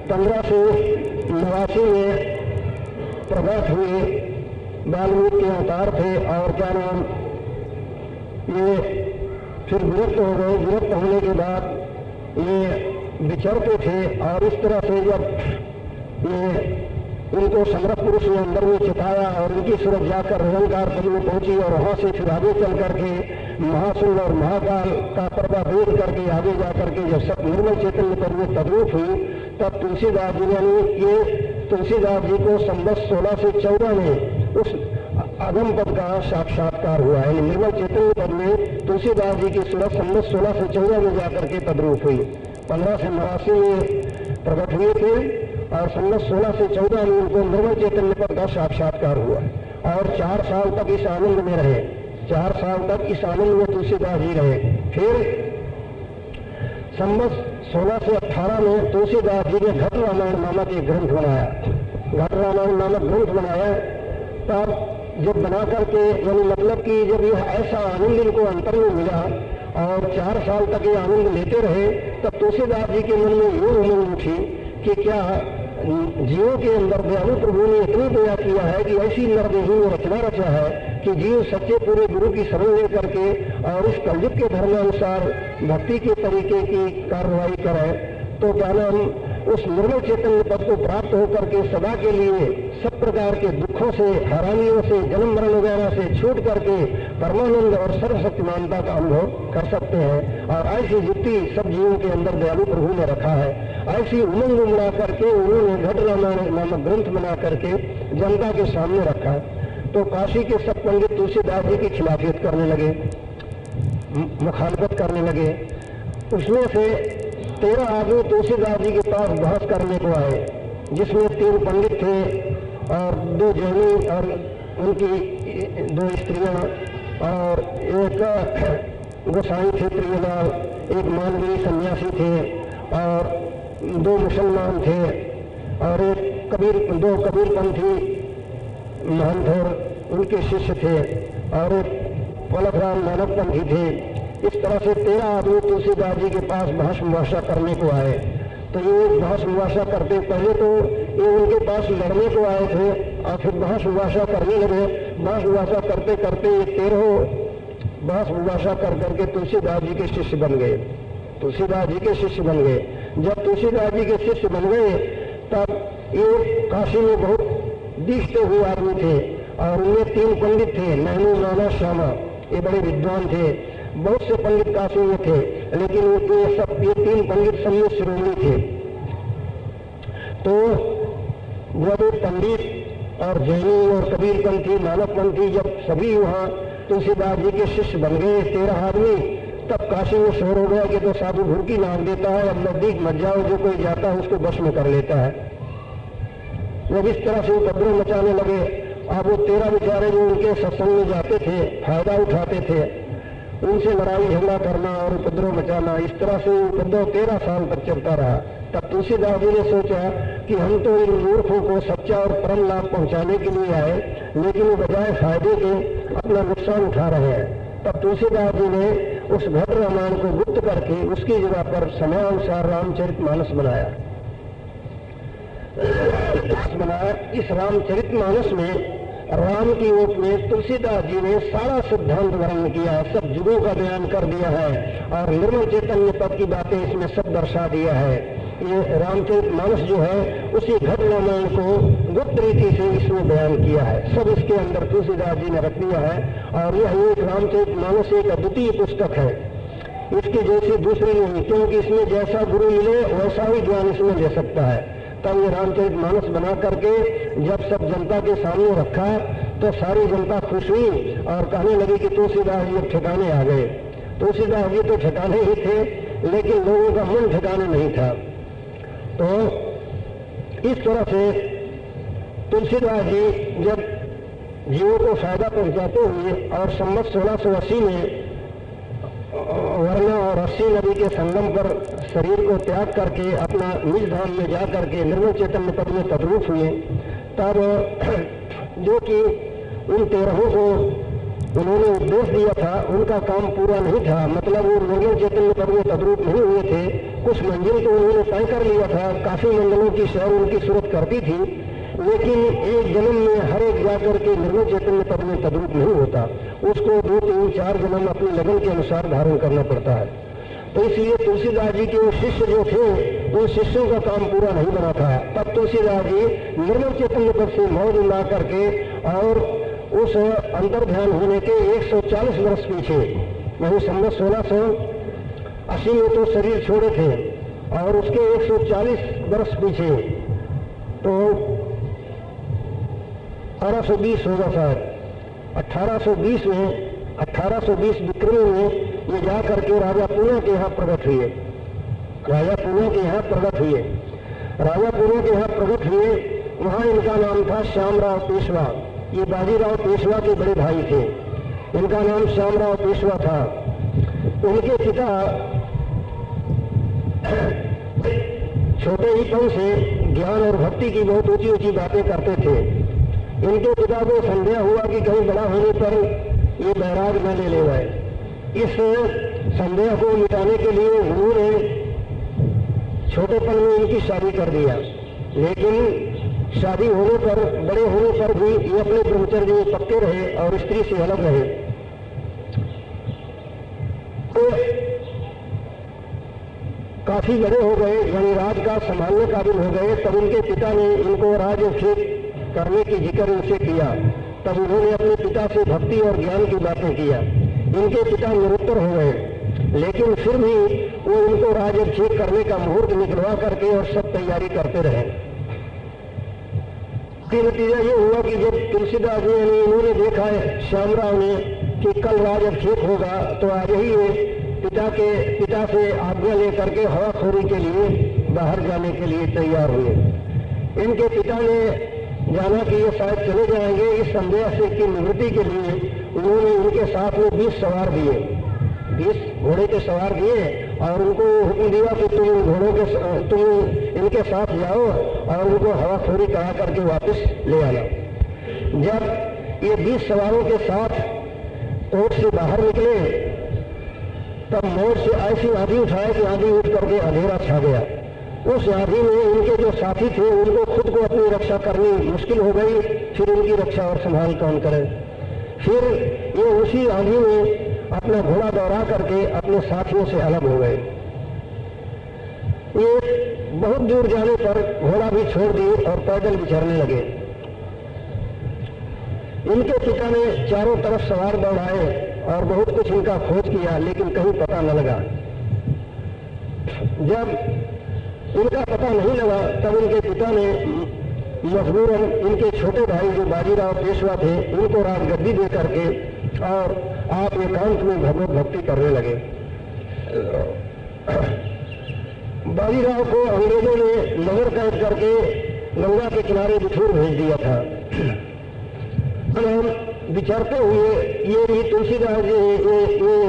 Speaker 1: 1589 में प्रकट हुए, वाल्मीकि के अवतार थे और क्या नाम, ये फिर विरक्त हो गए। विरक्त होने के बाद ये विचरते थे और इस तरह से जब ये उनको समर्थ पुरुष ने अंदर में चिताया और उनकी सूरत जाकर निरंकार पद में पहुंची और वहां से फिर आगे चल करके महासुर और महाकाल का पर्दा भेद करके आगे जा करके जब सब निर्मल चैतन्य पद में तद्रूप हुई, तब तुलसीदास जी ने ये तुलसीदास जी को संवत 16 से 14 में उस अगम पद का साक्षात्कार हुआ है। निर्मल चैतन्य पद में तुलसीदास जी की सूरत संवत 16 से 14 में जाकर के तद्रूप हुई। 1589 में प्रकट हुए थे और संवत 16 से 14 में उनको निर्मल चैतन्य पद का साक्षात्कार हुआ और 4 साल तक इस आनंद में रहे। 4 साल तक इस आनंद में तुलसीदास जी रहे। फिर संवत 16 से 18 में तुलसीदास जी ने घट रामायण नामक एक ग्रंथ बनाया। घट रामायण नामक ग्रंथ बनाया, तब जब बना करके यानी मतलब कि जब यह ऐसा आनंद इनको अंतर में मिला और 4 साल तक ये आनंद लेते रहे, तब तुलसीदास जी के मन में यूं उमंग उठी कि क्या जीवों के अंदर दयालु प्रभु ने इतनी दया किया है कि ऐसी नरदेही में रचना रचा है कि जीव सच्चे पूरे गुरु की शरण ले करके और इस कलयुग के धर्मानुसार भक्ति के तरीके की कार्रवाई करे, तो क्या नाम उस निर्मल चैतन्य पद को प्राप्त होकर के सदा के लिए सब प्रकार के दुखों से, हैरानियों से, जन्म मरण वगैरह से छूट करके परमानंद और सर्वशक्तिमानता का अनुभव कर सकते हैं। और ऐसी युक्ति सब जीवों के अंदर दयालु प्रभु ने रखा है। ऐसी उमंग उमड़ा करके उन्होंने घट रामायण नामक ग्रंथ बना करके जनता के सामने रखा। तो काशी के सब पंडित तुलसीदास जी की खिलाफियत करने लगे, मुखालफत करने लगे। उसमें से 13 आदमी तुलसीदास जी के पास बहस करने को आए, जिसमें 3 पंडित थे और 2 जैनी और उनकी 2 स्त्रियां और एक गोसाई थे त्रिवेलाल, एक मानवीय सन्यासी थे और 2 मुसलमान थे और एक 2 कबीरपंथी महंत और उनके शिष्य थे और एक पलखराम मानवपंथी थे। इस तरह से 13 आदमी तुलसीदास जी के पास बहस मुबाशा करने को आए। तो ये बहस मुबाशा करते, पहले तो ये उनके पास लड़ने को आए थे और फिर बहस मुबाशा करने लगे। बहस मुबाशा करते करते ये 13 बहस मुबाशा कर करके तुलसीदास जी के शिष्य बन गए। तुलसीदास जी के शिष्य बन गए। जब तुलसीदास जी के शिष्य बन गए, तब ये काशी में बहुत दिखते हुए आदमी थे और उनमें 3 पंडित थे, नैनू, नाना, श्यामा। ये बड़े विद्वान थे, बहुत से पंडित काशी में थे, लेकिन ये 3 पंडित सब में शिरोमणि थे। तो जब पंडित और जैनी और कबीरपंथी, मानवपंथी जब सभी वहाँ तुलसीदास जी के शिष्य बन गए 13 आदमी, तब काशी में शोर हो गया कि तो साधु भुड़की नाक देता है, अब नजदीक मत जाओ, जो कोई जाता है उसको बस में कर लेता है। जब इस तरह से उपद्रव मचाने लगे, अब वो 13 बेचारे जो उनके सत्संग में जाते थे, फायदा उठाते थे, उनसे लड़ाई झगड़ा करना और उपद्रव मचाना, इस तरह से उपद्रव 13 साल तक चलता रहा। तब तुलसीदास जी ने सोचा कि हम तो इन मूर्खों को सच्चा और परम लाभ पहुंचाने के लिए आए, लेकिन वो बजाय फायदे के अपना नुकसान उठा रहे हैं। तब तुलसीदास जी ने उस घट रामायण को गुप्त करके उसकी जगह पर समयानुसार रामचरितमानस बनाया। इस रामचरितमानस में राम की ओट में तुलसीदास जी ने सारा सिद्धांत वर्णन किया, सब जुगों का बयान कर दिया है और निर्मल चैतन्य पद की बातें इसमें सब दर्शा दिया है। ये रामचरितमानस जो है उसी घट रामायण को गुप्त रीति से इसमें बयान किया है, सब इसके अंदर तुलसीदास जी ने रख दिया है। और यह एक रामचरितमानस एक अद्वितीय पुस्तक है, इसकी जैसी दूसरी नहीं, क्योंकि इसमें जैसा गुरु मिले वैसा ही ज्ञान इसमें ले सकता है। तब ये रामचरितमानस बना करके जब सब जनता के सामने रखा तो सारी जनता खुश हुई और कहने लगी कि तुलसीदास जी ठिकाने आ गए। तुलसीदास जी तो ठिकाने ही थे, लेकिन लोगों का मन ठिकाने नहीं था। तो इस तरह से तुलसीदास जी जब जीवों को फायदा पहुंचाते हुए और संवत 1680 में वर्णा और अस्सी नदी के संगम पर शरीर को त्याग करके अपना निज धाम में जा करके निर्मल चैतन्य पद में तद्रूप हुए, तब जो कि उन 13 को उन्होंने उपदेश दिया था उनका काम पूरा नहीं था, मतलब वो निर्मल चैतन्य पद में तद्रूप नहीं हुए थे। कुछ मंजिल तो उन्होंने तय कर लिया था, काफी मंडलों की शहर उनकी सूरत करती थी, लेकिन एक जन्म में हर एक जाकर के निर्मल चैतन्य पद में तद्रूप नहीं होता, उसको 2, 3, 4 जन्म अपनी लगन के अनुसार धारण करना पड़ता है। तो इसलिए तुलसीदास जी के वो शिष्य जो थे उन शिष्यों का काम पूरा नहीं बना था। तब तुलसीदास जी निर्मल चैतन्य पद से मौज ला करके और उस अंतर ध्यान होने के 140 वर्ष पीछे, वही संवत 1680 में तो शरीर छोड़े थे, और उसके 140 वर्ष पीछे तो 1820 होगा शायद, 1820 में 1820 विक्रमी में ये जा करके राजा पूना के यहाँ प्रकट हुए। राजा पूना के यहाँ प्रकट हुए, राजा पूना के यहाँ प्रकट हुए। वहाँ इनका नाम था श्यामराव पेशवा। ये बाजीराव पेशवा के बड़े भाई थे, इनका नाम श्यामराव पेशवा था। उनके पिता छोटे ही पन से ज्ञान और भक्ति की बहुत ऊंची ऊंची बातें करते थे। इनके पिता को संदेह हुआ कि कहीं बड़ा होने पर ये बैराग न ले ले जाए। इस संदेह को मिटाने के लिए उन्होंने छोटेपन में इनकी शादी कर दिया, लेकिन शादी होने पर, बड़े होने पर भी ये अपने ब्रह्मचर्य में पक्के रहे और स्त्री से अलग रहे। तो काफी बड़े हो गए, यानी राज का संभालने काबिल हो गए, तब उनके पिता ने इनको राज्यभिषेक करने की जिक्र इनसे किया। तब उन्होंने अपने पिता से भक्ति और ज्ञान की बातें किया। इनके पिता निरुत्तर हो गए, लेकिन फिर भी वो इनको राज्यभिषेक करने का मुहूर्त निकलवा करके और सब तैयारी करते रहे। नतीजा ये हुआ कि जब तुलसीदास जी ने इन्होंने देखा है श्यामराव ने कि कल राज्यभिषेक होगा, तो आज ही ये पिता से आज्ञा लेकर के हवाखोरी के लिए बाहर जाने के लिए तैयार हुए। इनके पिता ने जाना कि ये शायद चले जाएंगे, इस संदेह से की निवृत्ति के लिए उन्होंने इनके साथ में 20 सवार दिए, 20 घोड़े के सवार दिए और उनको हुक्म दिया कि तुम इनके साथ जाओ और उनको हवाखोरी करा करके वापस ले आना। जब ये 20 सवारों के साथ कोर्ट से बाहर निकले, तब मोड़ से ऐसी आंधी उठाए कि आंधी उठ करके अंधेरा छा गया। उस आंधी में इनके जो साथी थे उनको खुद को अपनी रक्षा करनी मुश्किल हो गई, फिर इनकी रक्षा और संभाल कौन करे। फिर ये उसी आंधी में अपना घोड़ा दौड़ा करके अपने साथियों से अलग हो गए। ये बहुत दूर जाने पर घोड़ा भी छोड़ दिए और पैदल विचरने लगे। इनके पिता ने चारों तरफ सवार दौड़ाए और बहुत कुछ इनका खोज किया, लेकिन कहीं पता न लगा। जब इनका पता नहीं लगा, तब इनके पिता ने मजबूरन इनके छोटे भाई जो बाजीराव पेशवा थे उनको राजगद्दी दे करके और आप एकांत में भगवत भक्ति करने लगे। बाजीराव को अंग्रेजों ने नगर कैद करके गंगा के किनारे बिठूर भेज दिया था। हम विचरते हुए ये भी तुलसीदास जी ये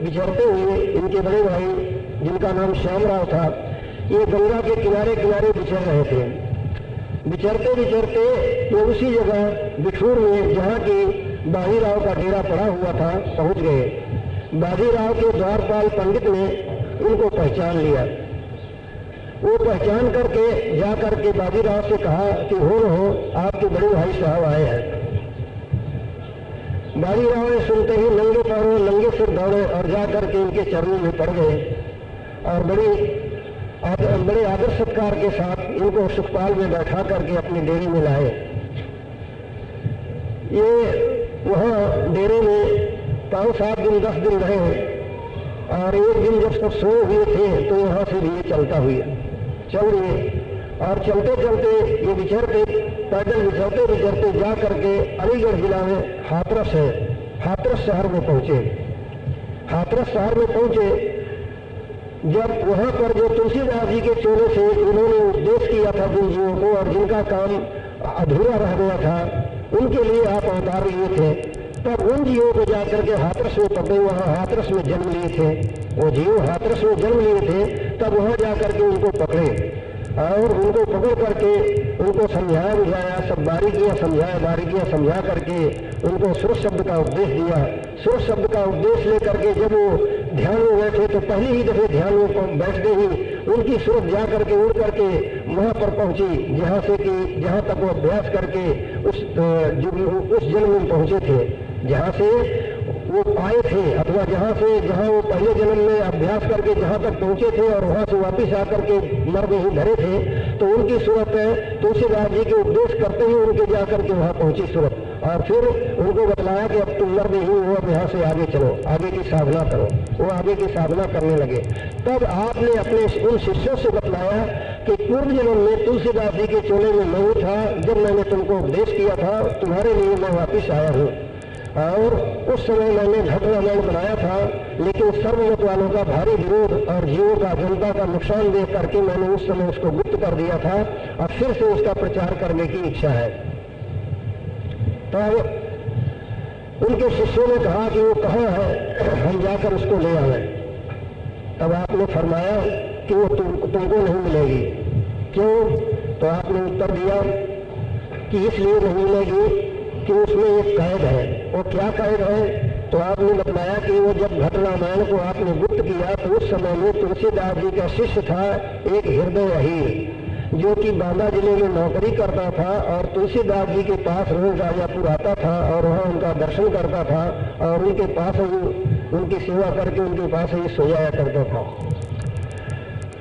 Speaker 1: विचरते हुए इनके बड़े भाई जिनका नाम श्यामराव था, ये गंगा के किनारे किनारे विचर रहे थे। विचरते विचरते ये उसी जगह बिठूर में जहाँ की बाजीराव का डेरा पड़ा हुआ था पहुंच गए। बाजीराव के द्वारपाल पंडित ने उनको पहचान लिया। वो पहचान करके जा करके बाजीराव से कहा कि हो आपके बड़े भाई साहब आए हैं। बाजीराव ने सुनते ही नंगे पैरों नंगे सिर दौड़े और जा करके इनके चरणों में पड़ गए और बड़े आदर सत्कार के साथ इनको सुखपाल में बैठा करके अपने डेरे में लाए। ये वहाँ डेरे में 5-7 दिन 10 दिन रहे और एक दिन जब सब सोए हुए थे तो यहाँ से भी चलता हुआ चल रहे और चलते चलते ये विचरते पैदल विचरते विचरते जा करके अलीगढ़ जिला में हाथरस है, हाथरस शहर में पहुंचे। हाथरस शहर में पहुंचे जब वहां पर जो तुलसीदास जी के चोले से उन्होंने उपदेश किया था जिन जीवों को और जिनका काम अधूरा रह गया था उनके लिए आप अवतार लिए थे, तब उन जीवों को जाकर के हाथरस में पकड़े, वहाँ हाथरस में जन्म लिए थे, वो जीव हाथरस में जन्म लिए थे, तब वहाँ जाकर के उनको पकड़े और उनको पकड़ करके उनको समझाया बुझाया, सब बारीकियाँ समझाया, बारीकियाँ समझा करके उनको सुर शब्द का उपदेश दिया। सुर शब्द का उपदेश लेकर के जब वो ध्यान में बैठे तो पहली ही दफे ध्यान में बैठते ही उनकी सूरत जा करके उड़ करके वहाँ पर पहुंची जहाँ से कि जहाँ तक वो अभ्यास करके उस जन्म में पहुंचे थे, जहाँ से वो आए थे, अथवा जहाँ वो पहले जन्म में अभ्यास करके जहाँ तक पहुंचे थे और वहाँ से वापस आकर के मर्द ही धरे थे, तो उनकी सूरत तुलसीदास जी के उपदेश करते ही उनके जाकर के वहाँ पहुंची सूरत, और फिर उनको बतलाया कि अब तुम मर्द ही हो, अब यहाँ से आगे चलो, आगे की साधना करो। वो आगे की साधना करने लगे। तब आपने अपने उन शिष्यों से बतलाया कि पूर्व जन्म में तुलसीदास जी के चोले में मैं था, जब मैंने तुमको उपदेश किया था, तुम्हारे लिए मैं वापिस आया हूँ, और उस समय मैंने घट रामायण बनाया था, लेकिन सर्वमत वालों का भारी विरोध और जीवों का, जनता का नुकसान देख करके मैंने उस समय उसको गुप्त कर दिया था, और फिर से उसका प्रचार करने की इच्छा है। तब उनके शिष्यों ने कहा कि वो कहाँ है, हम जाकर उसको ले आए। तब आपने फरमाया कि वो तुमको नहीं मिलेगी। क्यों? तो आपने उत्तर दिया कि इसलिए नहीं मिलेगी कि उसमें एक कैद है। वो क्या कैद है? तो आपने बतलाया कि वो जब घट रामायण को आपने गुप्त किया तो उस समय में तुलसीदास जी का शिष्य था एक हृदय अहीर, जो कि बांदा जिले में नौकरी करता था और तुलसीदास जी के पास रोज राजापुर आता था और वहाँ उनका दर्शन करता था और उनके पास ही उनकी सेवा करके उनके पास ही सो जाया करता था।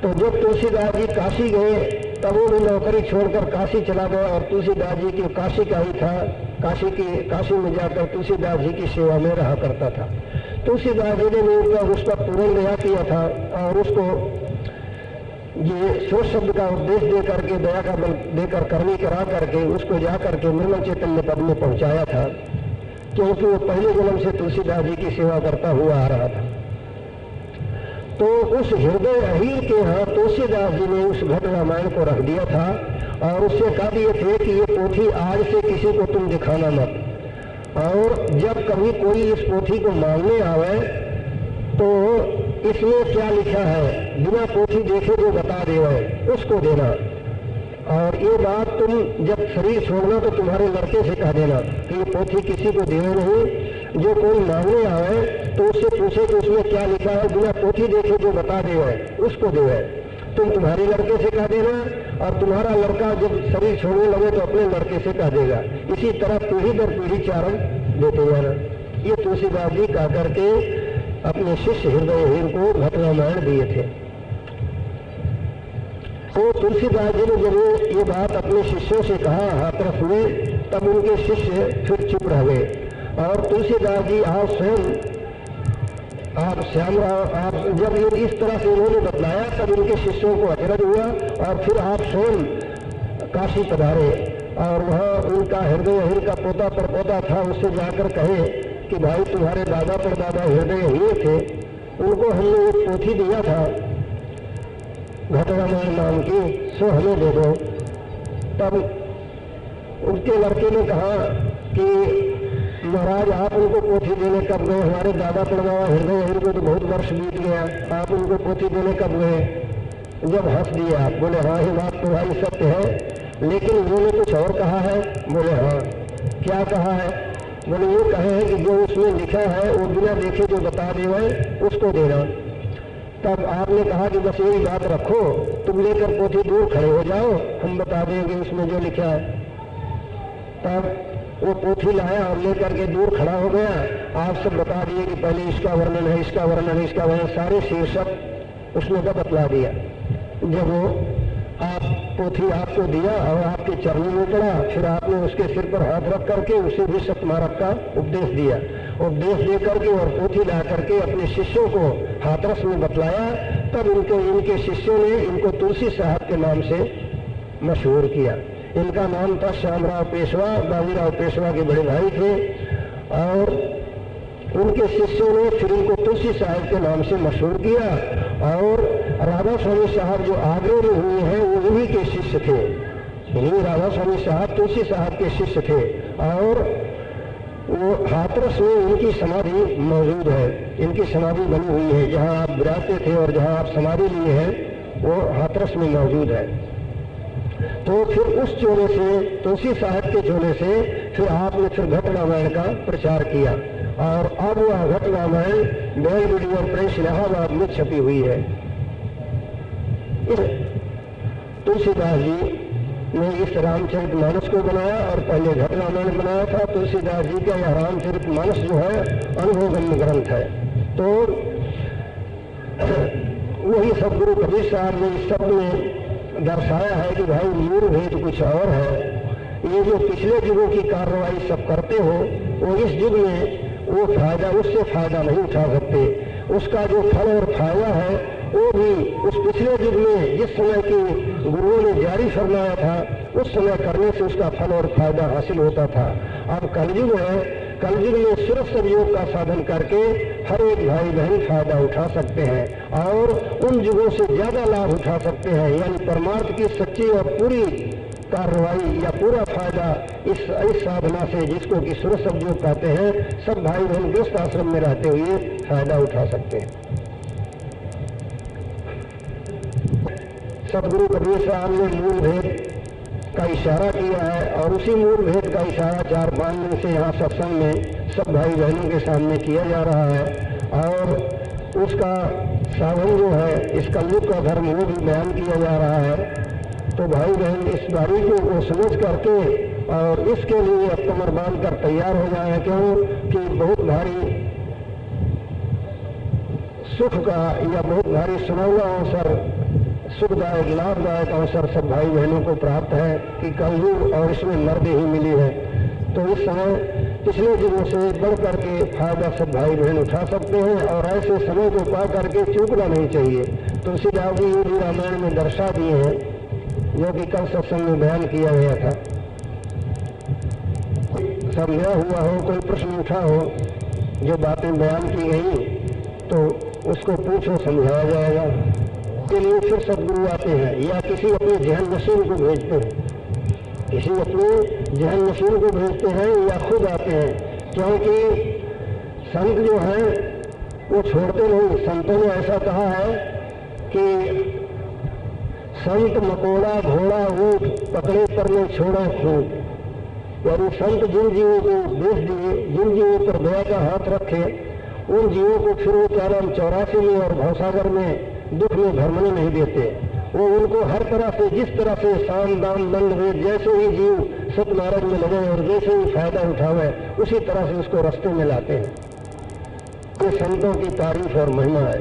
Speaker 1: तो जब तुलसीदास जी काशी गए तब वो भी नौकरी छोड़कर काशी चला गया और तुलसीदास जी की काशी का ही था, काशी में जाकर तुलसीदास जी की सेवा में रहा करता था। तुलसीदास जी ने उसका पूर्ण दया किया था और उसको ये सुर शब्द का उपदेश दे करके, दया का बल देकर, करनी करा करके उसको जा करके निर्मल चैतन्य पद में पहुंचाया था, क्योंकि वो पहले जन्म से तुलसीदास जी की सेवा करता हुआ आ रहा था। तो उस हृदय अहीर के यहाँ तुलसीदास जी ने उस घट रामायण को रख दिया था और उससे कह दिए थे कि ये पोथी आज से किसी को तुम दिखाना मत, और जब कभी कोई इस पोथी को मांगने आवे तो इसमें क्या लिखा है बिना पोथी देखे जो बता देवे उसको देना। और ये बात तुम जब शरीर छोड़ना तो तुम्हारे लड़के से कह देना कि ये पोथी किसी को देवे नहीं। जो कोई मांगने आवे तो उससे पूछे कि उसमें क्या लिखा है, बिना पोथी देखे जो बता देवे उसको देवे। तुम तुम्हारे लड़के से कह देना और तुम्हारा लड़का जब शरीर छोड़ने लगे तो अपने लड़के से कह देगा। इसी तरह पीढ़ी दर पीढ़ी चारण देते जाना। ये तुलसीदास जी कह करके अपने शिष्य हृदय हीर को घट रामायण दिए थे। तो तुलसीदास जी ने जब ये बात अपने शिष्यों से कहा हाथरस में, तब उनके शिष्य फिर चुप रह गए और तुलसीदास जी आप स्वयं, आप श्यामराव, आप जब ये इस तरह से उन्होंने बतलाया तब उनके शिष्यों को अचरज हुआ और फिर आप स्वयं काशी पधारे और वहाँ उनका हृदय हीर का पोता परपोता था, उससे जाकर कहे कि भाई तुम्हारे दादा परदादा हृदय हीर थे, उनको हमने एक पोथी दिया था घट रामायण नाम की, सो हमें दे दो। तब उनके लड़के ने कहा कि महाराज आप उनको पोथी देने कब गए? हमारे दादा परदादा हृदय हीर को तो बहुत वर्ष बीत गया, आप उनको पोथी देने कब गए? जब हंस दिए आप, बोले हाँ ये बात तो भाई सत्य है, लेकिन उन्होंने कुछ और कहा है। बोले हाँ क्या कहा है? बोले ये कहे हैं कि जो उसमें लिखा है वो बिना देखे जो बता देवे उसको देना। तब आपने कहा कि बस यही बात रखो, तुम लेकर पोथी दूर खड़े हो जाओ, हम बता देंगे उसमें जो लिखा है। तब वो पोथी लाया और लेकर के दूर खड़ा हो गया। आप सब बता दिए कि पहले इसका वर्णन है, इसका वर्णन है, इसका वर्णन, सारे शीर्षक उसने का बतला दिया। जब वो आप पोथी आपको दिया और आपके चरणों में पड़ा, फिर आपने उसके सिर पर हाथ रख करके उसे भी सतमार्ग का उपदेश दिया। उपदेश दे करके और पोथी ला करके अपने शिष्यों को हाथरस में बतलाया। तब इनके शिष्यों ने इनको तुलसी साहब के नाम से मशहूर किया। इनका नाम था श्यामराव पेशवा, बाजीराव पेशवा के बड़े भाई थे, और उनके शिष्यों ने फिर इनको तुलसी साहब के नाम से मशहूर किया। और राधा स्वामी साहब जो आगरे में हुए हैं वो इन्हीं के शिष्य थे। इन्हीं राधा स्वामी साहब तुलसी साहब के शिष्य थे। और वो हाथरस में इनकी समाधि मौजूद है, इनकी समाधि बनी हुई है। जहाँ आप विराजते थे और जहाँ आप समाधि लिए हैं वो हाथरस में मौजूद है। तो फिर उस चोले से, तुलसी साहब के चोले से फिर आपने फिर घट रामायण का प्रचार किया और अब वह Ghat Ramayan Belvedere press Allahabad में छपी हुई है। तुलसीदास जी ने इस रामचरितमानस को बनाया और पहले घट रामायण बनाया था। तुलसीदास जी का यह रामचरितमानस जो है अनुभवगम्य ग्रंथ है। तो वही सदगुरु कबीर साहब ने इस शब्द में दर्शाया है कि भाई मूल भेद कुछ और है। ये जो पिछले युगों की कार्रवाई सब करते हो वो इस युग में वो फायदा, उससे फायदा नहीं उठा सकते। उसका जो फल और फायदा है वो भी उस पिछले युग में जिस समय की गुरुओं ने जारी फरमाया था उस समय करने से उसका फल और फायदा हासिल होता था। अब कलयुग है, कलयुग में सिर्फ सदयोग का साधन करके हर एक भाई बहन फायदा उठा सकते हैं और उन युगों से ज्यादा लाभ उठा सकते हैं। यानी परमार्थ की सच्ची और पूरी कार्रवाई या पूरा फायदा इस साधना से, जिसको कि सुर सदयोग कहते हैं, सब भाई बहन गृहस्थ आश्रम में रहते हुए फायदा उठा सकते हैं। सदगुरु कबीर साहब ने मूल भेद का इशारा किया है और उसी मूल भेद का इशारा 4-5 दिन से यहाँ सत्संग में सब भाई बहनों के सामने किया जा रहा है और उसका साधन जो है, इस कलयुग का धर्म वो भी बयान किया जा रहा है। तो भाई बहन इस बारीकियों को समझ करके और इसके लिए अब कमर बांध कर तैयार हो जाए, क्यों कि बहुत भारी सुख का या बहुत भारी सुनौला अवसर, सुखदायक लाभदायक अवसर सब भाई बहनों को प्राप्त है कि कलयुग और इसमें मर्द ही मिली है। तो इस समय पिछले युगों से बढ़ करके फायदा सब भाई बहन उठा सकते हैं और ऐसे समय को पा करके चूकना नहीं चाहिए। तुलसीदास जी ये रामायण में दर्शा दिए हैं जो कि कल सत्संग में बयान किया गया था। समझा हुआ हो, कोई प्रश्न उठा हो, जो बातें बयान की गई तो उसको पूछो, समझाया जाएगा। के लिए फिर सदगुरु आते हैं या किसी अपने जहन नशीन को भेजते हैं, किसी अपने जहन नशीन को भेजते हैं या खुद आते हैं, क्योंकि संत जो हैं वो छोड़ते नहीं। संतों ने ऐसा कहा है कि संत मकोड़ा घोड़ा ऊँट पकड़े पर में छोड़ा खूब। यानी संत जिन जीवों को उपदेश दिए, जिन जीवों पर दया का हाथ रखे, उन जीवों को फिर वो 84 में और भवसागर में दुख में भरमने नहीं देते। वो उनको हर तरह से, जिस तरह से साम दाम दंड वेद, जैसे ही जीव सतमार्ग में लगे और जैसे ही फायदा उठावे उसी तरह से उसको रास्ते में लाते हैं। ये संतों की तारीफ और महिमा है।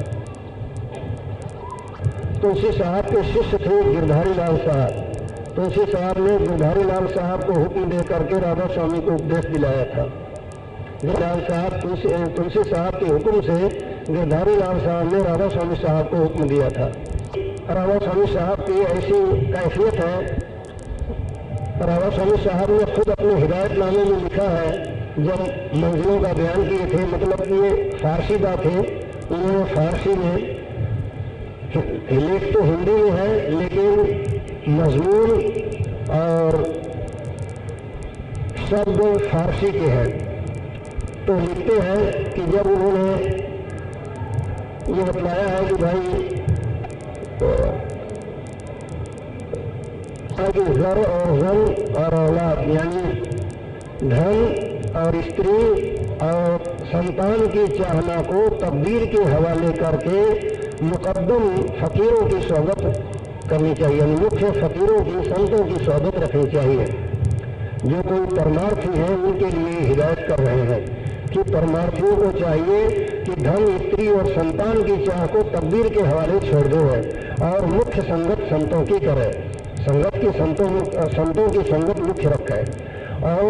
Speaker 1: तुलसी साहब के शिष्य थे गिरधारी लाल साहब। तुलसी साहब ने गिरधारी लाल साहब को हुक्म दे करके राधा स्वामी को उपदेश दिलाया था। गिरधारी साहब तुलसी साहब के हुक्म से गिरधारी लाल साहब ने राधा स्वामी साहब को हुक्म दिया था। राधा स्वामी साहब की ऐसी कैफियत है, राधा स्वामी साहब ने खुद अपने हिदायतनामे में लिखा है, जब मंजिलों का बयान किए थे, मतलब कि ये फारसी का थे, उन्होंने फारसी में, लेख तो हिंदी में है लेकिन मजमून और शब्द फारसी के हैं। तो लिखते हैं कि जब उन्होंने ये बतलाया है कि भाई जर और जन और औलाद, यानी धन और स्त्री और संतान की चाहना को तकदीर के हवाले करके मुकद्दम फकीरों की सोहबत करनी चाहिए, यानी मुख्य फकीरों की, संतों की सोहबत रखनी चाहिए। जो कोई परमार्थी है उनके लिए हिदायत कर रहे हैं कि परमार्थियों को चाहिए कि धन, स्त्री और संतान की चाह को तकदीर के हवाले छोड़ दो है और मुख्य संगत संतों की करे, संगत की संतों की संगत मुख्य रखे। और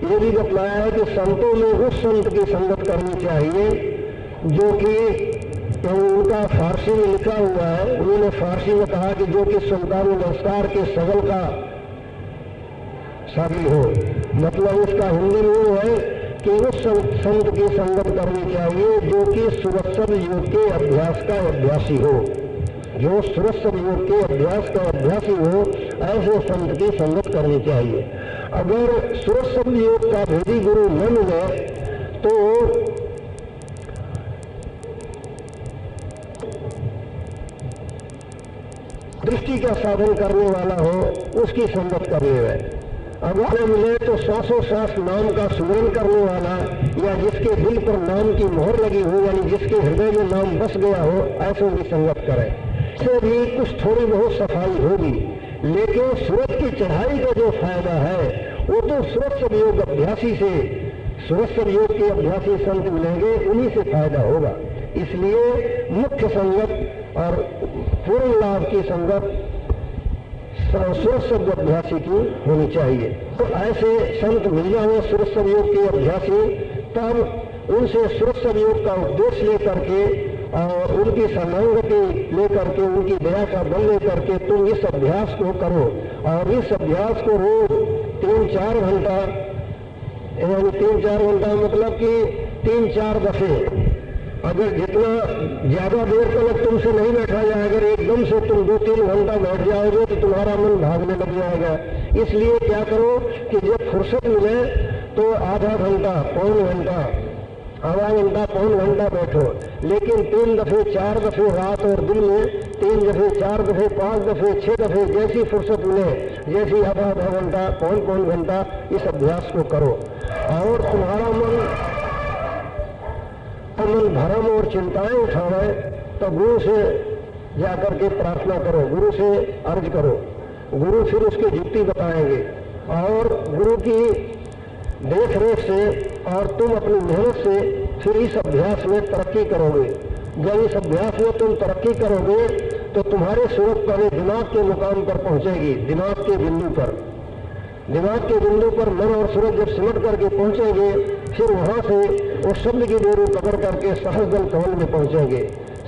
Speaker 1: ये भी बतलाया है कि संतों में उस संत की संगत करनी चाहिए जो कि, तो उनका फारसी में लिखा हुआ है, उन्होंने फारसी में कहा कि जो कि सुल्तान दस्तार के सगल का शामिल हो। मतलब इसका हिंदी में वो है कि उस संत की संगत करनी चाहिए जो कि सुवत्सर योग के अभ्यास का अभ्यासी हो। जो सूरज योग के अभ्यास का अभ्यासी हो, ऐसे संत की संगत करनी चाहिए। अगर सूरज योग का भेदी गुरु न मिले तो दृष्टि का साधन करने वाला हो, उसकी संगत कर ले। अगर न मिले तो श्वासों श्वास नाम का सुमरन करने वाला, या जिसके दिल पर नाम की मोहर लगी हो, यानी जिसके हृदय में नाम बस गया हो, ऐसों की संगत करे। इससे भी कुछ थोड़ी बहुत सफाई होगी, लेकिन सूरज की चढ़ाई का जो फायदा है वो तो सूरज योग अभ्यासी से, सूरज योग के अभ्यासी संत मिलेंगे, उन्हीं से फायदा होगा। इसलिए मुख्य संगत और पूर्ण लाभ की संगत सूरज अभ्यासी की होनी चाहिए। तो ऐसे संत मिल जाए सूरज योग के अभ्यासी, तब उनसे सूरज योग का उपदेश लेकर के और उनकी समांगति लेकर के, उनकी दया का बल लेकर के तुम इस अभ्यास को करो। और इस अभ्यास को रोज 3-4 घंटा, यानी 3-4 घंटा मतलब कि 3-4 दफे, अगर जितना ज्यादा देर तक तुमसे नहीं बैठा जाए, अगर एकदम से तुम 2-3 घंटा बैठ जाओगे तो तुम्हारा मन भागने लग जाएगा। इसलिए क्या करो कि जब फुर्सत मिले तो आधा घंटा, पौन घंटा, आधा घंटा, पौन घंटा बैठो, लेकिन 3 दफे 4 दफे रात और दिन में 3 दफे 4 दफे 5 दफे 6 दफे जैसी फुर्सत मिले, जैसी आधा घंटा, पौन घंटा इस अभ्यास को करो। और तुम्हारा मन भरम और चिंताएं उठावे तो गुरु से जाकर के प्रार्थना करो, गुरु से अर्ज करो, गुरु फिर उसकी युक्ति बताएंगे। और गुरु की देख रेख से और तुम अपनी मेहनत से फिर इस अभ्यास में तरक्की करोगे। जब इस अभ्यास में तुम तरक्की करोगे तो तुम्हारे सूरत पहले दिमाग के मुकाम पर पहुंचेगी, दिमाग के बिंदु पर। दिमाग के बिंदु पर मन और सूरज जब सिमट करके पहुंचेंगे, फिर वहां से उस शब्द की डोरी पकड़ करके सहस्रदल कमल में पहुंचेंगे।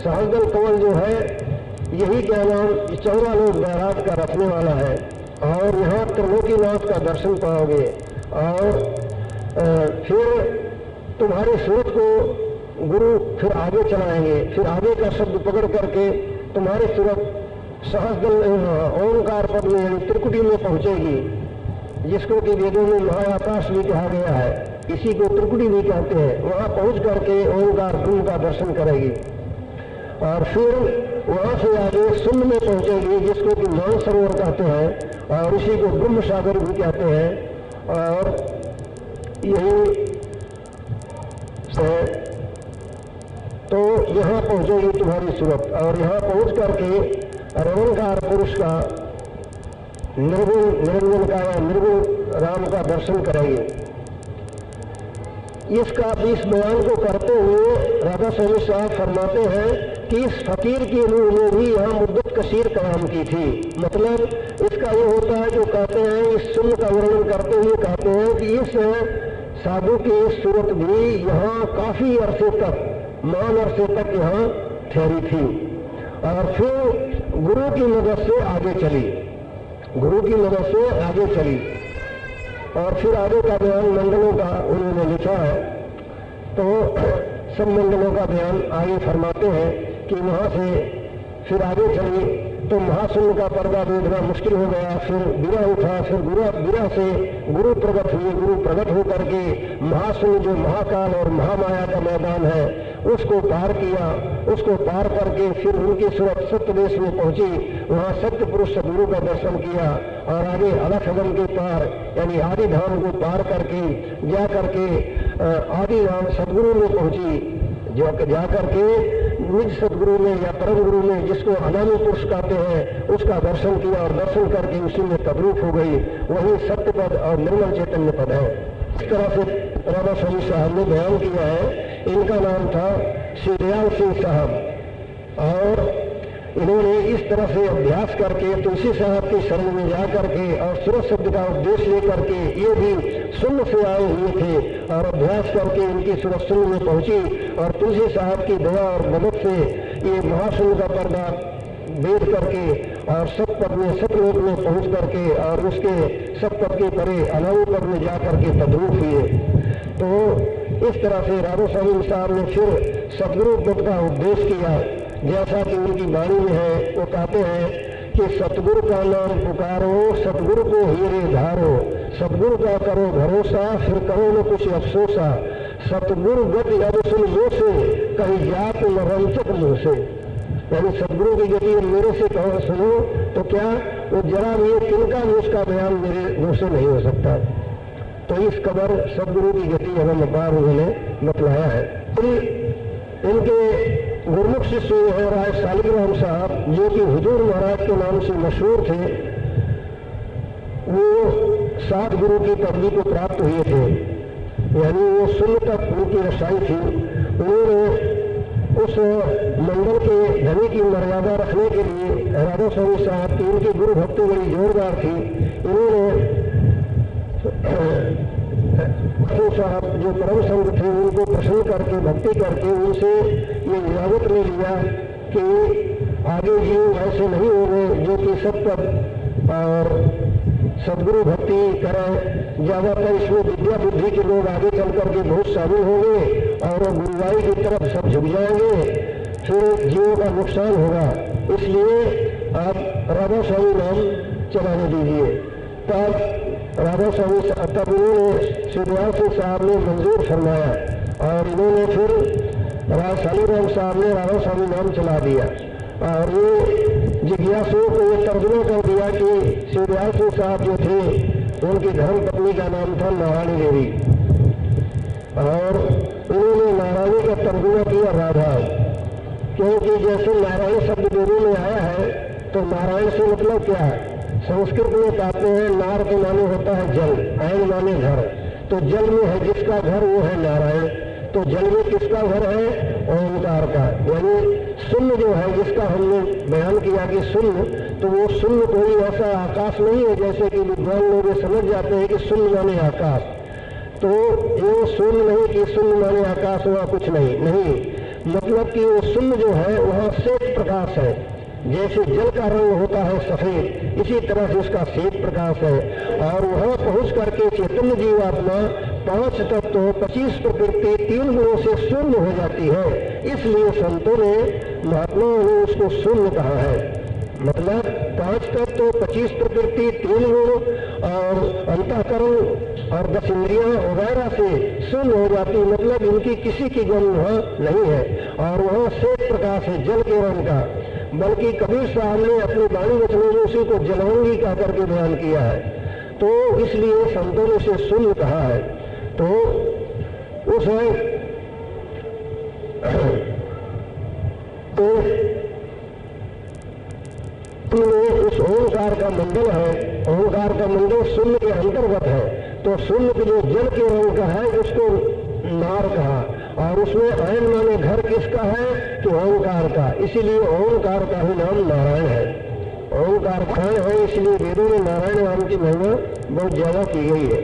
Speaker 1: सहस्रदल कमल जो है, यही क्या नाम 14 लोक बैराग का रखने वाला है। और यहाँ त्रिलोकीनाथ का दर्शन पाओगे। और फिर तुम्हारे सूरज को गुरु फिर आगे चलाएंगे, फिर आगे का शब्द पकड़ करके तुम्हारे सूरज सहस्रदल ओंकार पद में यानी त्रिकुटी में पहुंचेगी, जिसको कि वेदों में महाआकाश भी कहा गया है, इसी को त्रिकुटी भी कहते हैं। वहां पहुंच करके ओंकार ब्रह्म का दर्शन करेगी। और फिर वहां से आगे शून्य में पहुंचेगी, जिसको कि मानसरोवर कहते हैं और इसी को ब्रह्म सागर भी कहते हैं। और यही से तो यहाँ पहुंचेगी तुम्हारी सूरत। और यहाँ पहुंच करके रमणकार पुरुष का, निर्गुण निरंजन का या निर्गुण राम का दर्शन करेंगे। इस बयान को करते हुए राधा स्वामी साहब फरमाते हैं कि इस फकीर की रूह ने भी यहाँ मुद्दत कसीर कलाम की थी। मतलब इसका ये होता है, जो कहते हैं इस शून्य का वर्णन करते हुए कहते हैं कि इस साधु की सूरत भी यहाँ काफी अरसे तक, मान अरसे तक यहाँ ठहरी थी। और फिर गुरु की मदद से आगे चली, गुरु की मदद से आगे चली। और फिर आगे का बयान मंडलों का उन्होंने लिखा है। तो सब मंडलों का बयान आगे फरमाते हैं कि वहां से फिर आगे चली तो महाशून्य का पर्दा देखना मुश्किल हो गया। फिर बिरह उठा, फिर बिरह से गुरु प्रकट हुए। गुरु प्रकट होकर के महाशून्य जो महाकाल और महामाया का मैदान है उसको पार किया। उसको पार करके फिर उनकी सूरत सत्य देश में पहुंची। वहां सत्य पुरुष सदगुरु का दर्शन किया और आगे अलखगन के पार यानी आदि धाम को पार करके जा करके आदि धाम सदगुरु में पहुंची। जा करके निज सदगुरु में या परम गुरु में, जिसको अनामी पुरुष कहते हैं, उसका दर्शन किया और दर्शन करके उसी में तद्रूप हो गई। वही सत्य पद और निर्मल चैतन्य पद है। इस तरह से राधा स्वामी साहब ने बयान किया है। इनका नाम था श्री दयाल सिंह साहब। और इन्होंने इस तरह से अभ्यास करके तुलसी साहब की शरण में जा करके और सूरज शब्द का उपदेश लेकर के, ये भी शून्य से आए हुए थे और अभ्यास करके इनकी सूरज शून्य में पहुंची। और तुलसी साहब की दया और मदद से ये महाशून्य का पर्दा भेद करके और सतपद में, सतलोक में पहुंच करके और उसके सतपद के परे अनामी पद में जा करके तद्रूप हुए। तो इस तरह से राधा स्वामी साहब ने फिर सदगुरु पद का उपदेश किया। जैसा कि उनकी वाणी में है। वो कहते हैं कि सतगुरु का नाम पुकारो, सतगुरु को हीरे धारो, सतगुरु का करो भरोसा, फिर करो न कुछ अफसोसा, सतगुरु गति अब सुन मुँह से, कहीं जात नवंचक मुँह से। यानी सतगुरु की गति मेरे से कहो सुनो तो क्या वो जरा भी तिनका भी उसका बयान मेरे मुँह से नहीं हो सकता। तो इस कदर सतगुरु की गति हमें अपार उन्होंने बतलाया है। इनके गुरमुख शिष्य है राय शालिग्राम साहब, जो कि हुजूर महाराज के नाम से मशहूर थे। वो 7 गुरु की पदवी को प्राप्त हुए थे, यानी वो शून्य तक उनकी रसाई थी। उन्होंने उस मंडल के धनी की मर्यादा रखने के लिए राधा स्वामी साहब की उनकी गुरु भक्ति बड़ी जोरदार थी। इन्होंने साहब जो परम संत थे उनको प्रसन्न करके भक्ति करके उनसे ये इजाजत ले लिया कि आगे जीव ऐसे नहीं होंगे जो कि सत्पथ और सदगुरु भक्ति करें। ज्यादातर इसमें विद्या बुद्धि के लोग आगे चल करके बहुत शामिल होंगे और गुरुवाई की तरफ सब झुक जाएंगे, फिर जीवों का नुकसान होगा। इसलिए आप राधा स्वामी नाम चलाने दीजिए। तब राधा स्वामी तब उन्होंने सूर्यवाल सिंह साहब ने मंजूर फरमाया और इन्होंने फिर राय शालिग्राम साहब ने राधा स्वामी नाम चला दिया। और ये जिज्ञासुओं को ये तर्जुमा कर दिया कि सूर्यवाल सिंह साहब जो थे उनकी धर्म पत्नी का नाम था नारायणी देवी, और उन्होंने नारायणी का तर्जुमा किया राधा, क्योंकि जैसे नारायण शब्द देवी में आया है तो नारायण से मतलब क्या है? संस्कृत में कहते हैं नार के माने होता है जल, ऐन माने घर। तो जल में है जिसका घर वो है नारायण। तो जल में किसका घर है? ओंकार का। यानी शून्य जो है जिसका हमने बयान किया कि शून्य, तो वो शून्य कोई ऐसा आकाश नहीं है जैसे कि विद्वान लोग समझ जाते हैं कि शून्य माने आकाश। तो ये शून्य नहीं कि शून्य माने आकाश हुआ कुछ नहीं, मतलब कि वो शून्य जो है वहाँ श्वेत प्रकाश है। जैसे जल का रंग होता है सफेद, इसी तरह से उसका श्वेत प्रकाश है। और वहां पहुंच करके चैतन्य जीवात्मा 5 तत्व 25 प्रकृति 3 गुणों से शून्य हो जाती है। इसलिए संतों ने महात्माओं ने उसको शून्य कहा है। मतलब 5 तत्व 25 प्रकृति 3 गुण और अंतःकरण और 10 इंद्रियां वगैरह से शून्य हो जाती, मतलब इनकी किसी की गम वहां नहीं है। और वहां श्वेत प्रकाश है जल के रंग का। बल्कि कबीर साहब ने अपनी वाणी वचनों में उसी को जलवंगी कह करके बयान किया है। तो इसलिए संतों ने उसे शून्य कहा है। तो उस उस ओंकार का मंडल है, ओंकार का मंडल शून्य के अंतर्गत है। तो शून्य के जो जल के रंग का है उसको नार कहा, और उसमें ऐन माने घर किसका है कि ओंकार का। इसीलिए ओंकार का ही नाम नारायण है। ओंकार खान है, इसलिए वेदों में नारायण नाम की महिमा बहुत ज्यादा की गई है।